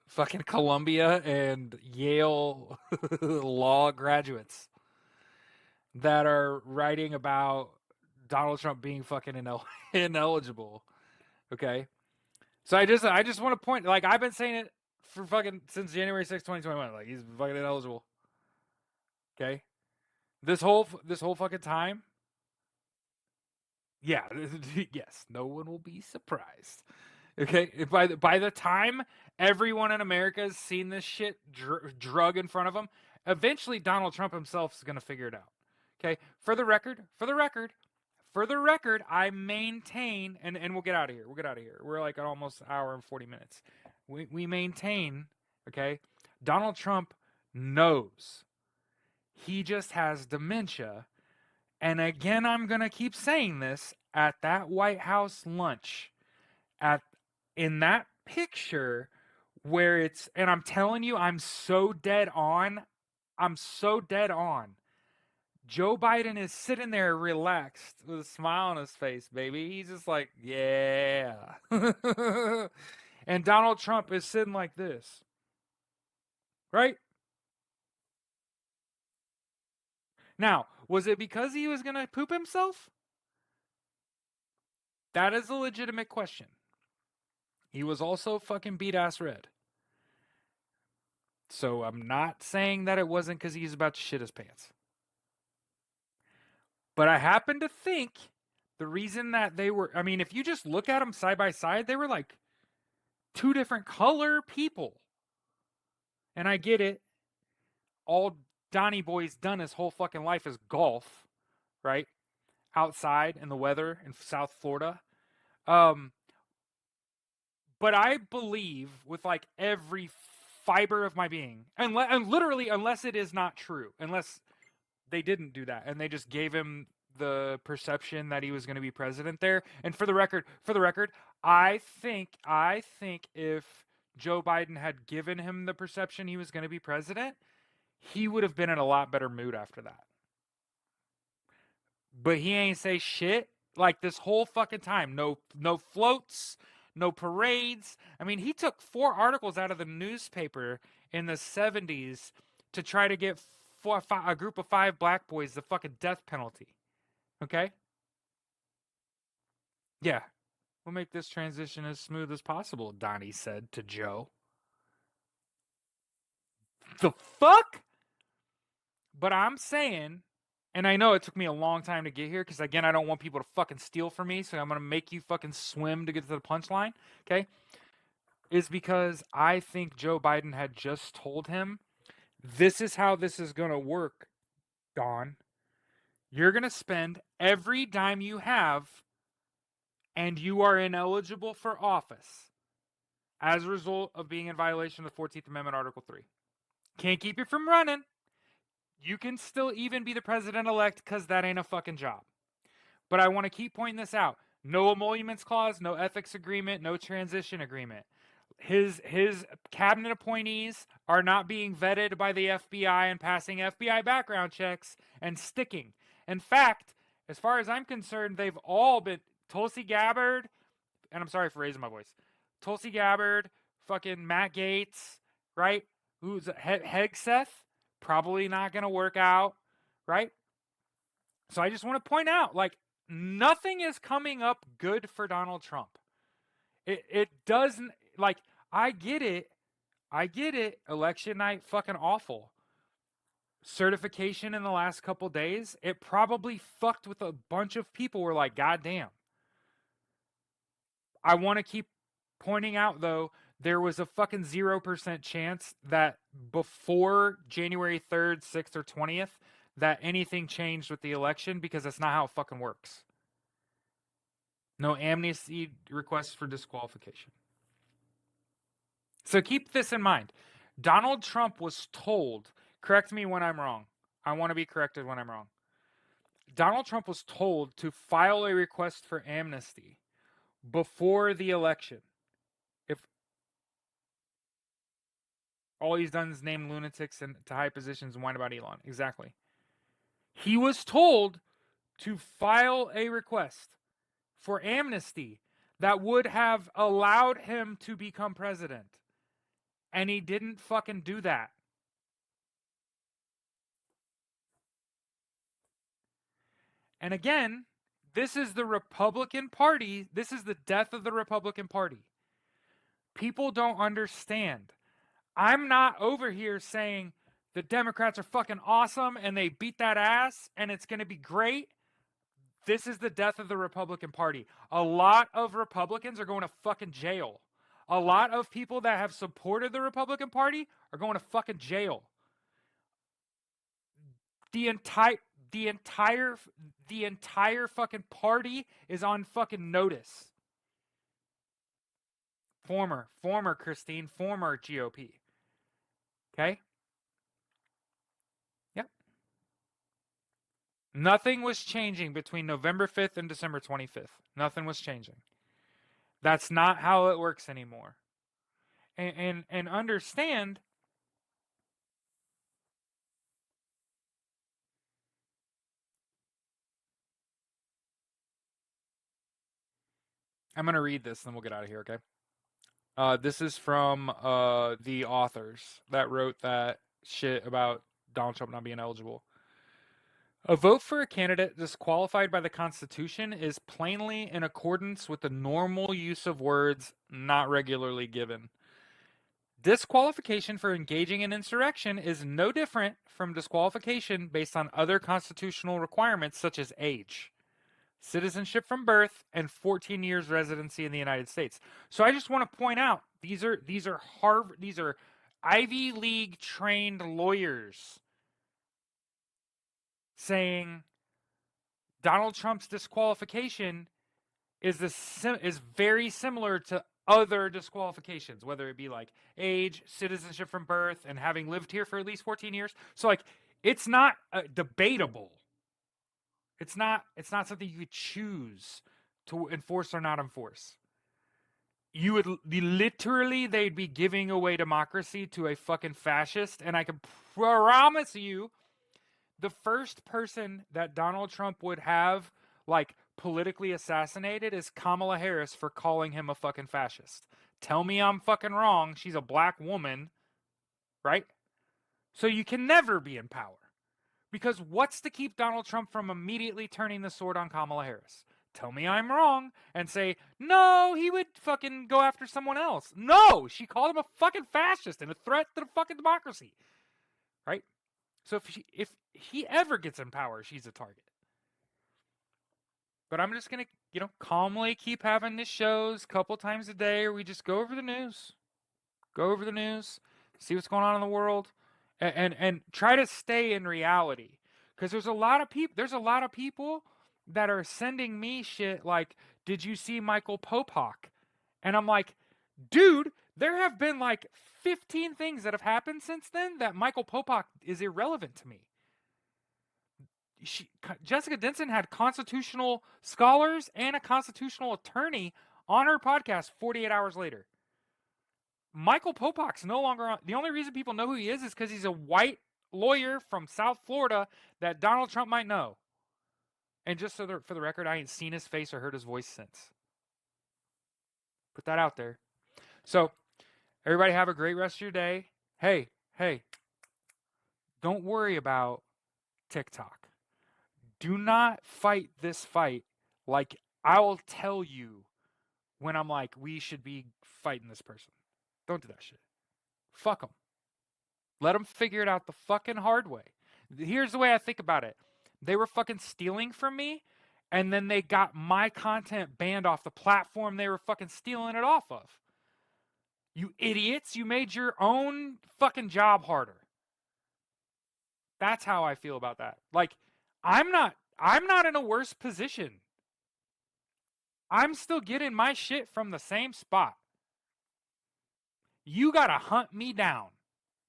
fucking Columbia and Yale law graduates that are writing about Donald Trump being fucking ineligible. Okay, so I just want to point, like, I've been saying it for fucking since January 6th, 2021. Like, he's fucking ineligible. Okay, this whole fucking time. Yeah, yes, no one will be surprised. Okay, by the time everyone in America has seen this shit drug in front of them, eventually Donald Trump himself is going to figure it out. Okay, for the record, I maintain, and we'll get out of here. We'll get out of here. We're like at almost an hour and 40 minutes. We maintain, okay, Donald Trump knows he just has dementia. And again, I'm going to keep saying this at that White House lunch, at in that picture where it's, and I'm telling you, I'm so dead on. I'm so dead on. Joe Biden is sitting there relaxed with a smile on his face, baby. He's just like, yeah. And Donald Trump is sitting like this, right? Now, was it because he was going to poop himself? That is a legitimate question. He was also fucking beat ass red. So I'm not saying that it wasn't because he was about to shit his pants. But I happen to think the reason that they were, I mean, if you just look at them side by side, they were like two different color people. And I get it. All Donnie Boy's done his whole fucking life is golf, right? Outside in the weather in South Florida. Um, but I believe with like every fiber of my being, and literally, unless it is not true, unless they didn't do that and they just gave him the perception that he was going to be president there. And for the record, I think if Joe Biden had given him the perception he was going to be president, he would have been in a lot better mood after that. But he ain't say shit like this whole fucking time. No floats, no parades. I mean, he took 4 articles out of the newspaper in the 70s to try to get a group of 5 black boys the fucking death penalty. Okay? Yeah. We'll make this transition as smooth as possible, Donnie said to Joe. The fuck? But I'm saying, and I know it took me a long time to get here because, again, I don't want people to fucking steal from me, so I'm going to make you fucking swim to get to the punchline, okay? Is because I think Joe Biden had just told him, this is how this is going to work, Don. You're going to spend every dime you have, and you are ineligible for office as a result of being in violation of the 14th Amendment, Article 3. Can't keep you from running. You can still even be the president-elect because that ain't a fucking job. But I want to keep pointing this out. No emoluments clause, no ethics agreement, no transition agreement. His cabinet appointees are not being vetted by the FBI and passing FBI background checks and sticking. In fact, as far as I'm concerned, they've all been Tulsi Gabbard, and I'm sorry for raising my voice. Tulsi Gabbard, fucking Matt Gaetz, right? Who's Hegseth? Probably not going to work out, right? So I just want to point out, like, nothing is coming up good for Donald Trump. It doesn't, like, I get it. Election night, fucking awful. Certification in the last couple days, it probably fucked with a bunch of people who were like, God damn. I want to keep pointing out, though, there was a fucking 0% chance that before January 3rd, 6th, or 20th, that anything changed with the election because that's not how it fucking works. No amnesty requests for disqualification. So keep this in mind. Donald Trump was told, correct me when I'm wrong. I want to be corrected when I'm wrong. Donald Trump was told to file a request for amnesty before the election. If all he's done is name lunatics and to high positions and whine about Elon. Exactly. He was told to file a request for amnesty that would have allowed him to become president. And he didn't fucking do that. And again, this is the Republican Party. This is the death of the Republican Party. People don't understand. I'm not over here saying the Democrats are fucking awesome and they beat that ass and it's going to be great. This is the death of the Republican Party. A lot of Republicans are going to fucking jail. A lot of people that have supported the Republican Party are going to fucking jail. The entire fucking party is on fucking notice. Former Christine, former GOP. Okay? Yep. Nothing was changing between November 5th and December 25th. Nothing was changing. That's not how it works anymore. And understand, I'm going to read this, then we'll get out of here, okay? This is from the authors that wrote that shit about Donald Trump not being eligible. A vote for a candidate disqualified by the Constitution is plainly in accordance with the normal use of words not regularly given. Disqualification for engaging in insurrection is no different from disqualification based on other constitutional requirements such as age, citizenship from birth, and 14 years residency in the United States. So I just want to point out these are Ivy League trained lawyers saying Donald Trump's disqualification is very similar to other disqualifications, whether it be like age, citizenship from birth, and having lived here for at least 14 years. So like, it's not debatable. It's not something you could choose to enforce or not enforce. You would literally, they'd be giving away democracy to a fucking fascist, and I can promise you, the first person that Donald Trump would have like politically assassinated is Kamala Harris for calling him a fucking fascist. Tell me I'm fucking wrong. She's a black woman, right? So you can never be in power. Because what's to keep Donald Trump from immediately turning the sword on Kamala Harris? Tell me I'm wrong and say, no, he would fucking go after someone else. No, she called him a fucking fascist and a threat to the fucking democracy. Right? So if he ever gets in power, she's a target. But I'm just going to, calmly keep having these shows a couple times a day where we just go over the news. Go over the news, see what's going on in the world, and try to stay in reality. Because there's a lot of people that are sending me shit like, did you see Michael Popak? And I'm like, dude, there have been like 15 things that have happened since then that Michael Popak is irrelevant to me. Jessica Denson had constitutional scholars and a constitutional attorney on her podcast 48 hours later. Michael Popak's no longer on. The only reason people know who he is because he's a white lawyer from South Florida that Donald Trump might know. And just for the record, I ain't seen his face or heard his voice since. Put that out there. So, everybody have a great rest of your day. Hey, don't worry about TikTok. Do not fight this fight like I will tell you when I'm like, we should be fighting this person. Don't do that shit. Fuck them. Let them figure it out the fucking hard way. Here's the way I think about it. They were fucking stealing from me, and then they got my content banned off the platform they were fucking stealing it off of. You idiots, you made your own fucking job harder. That's how I feel about that. Like, I'm not in a worse position. I'm still getting my shit from the same spot. You gotta hunt me down.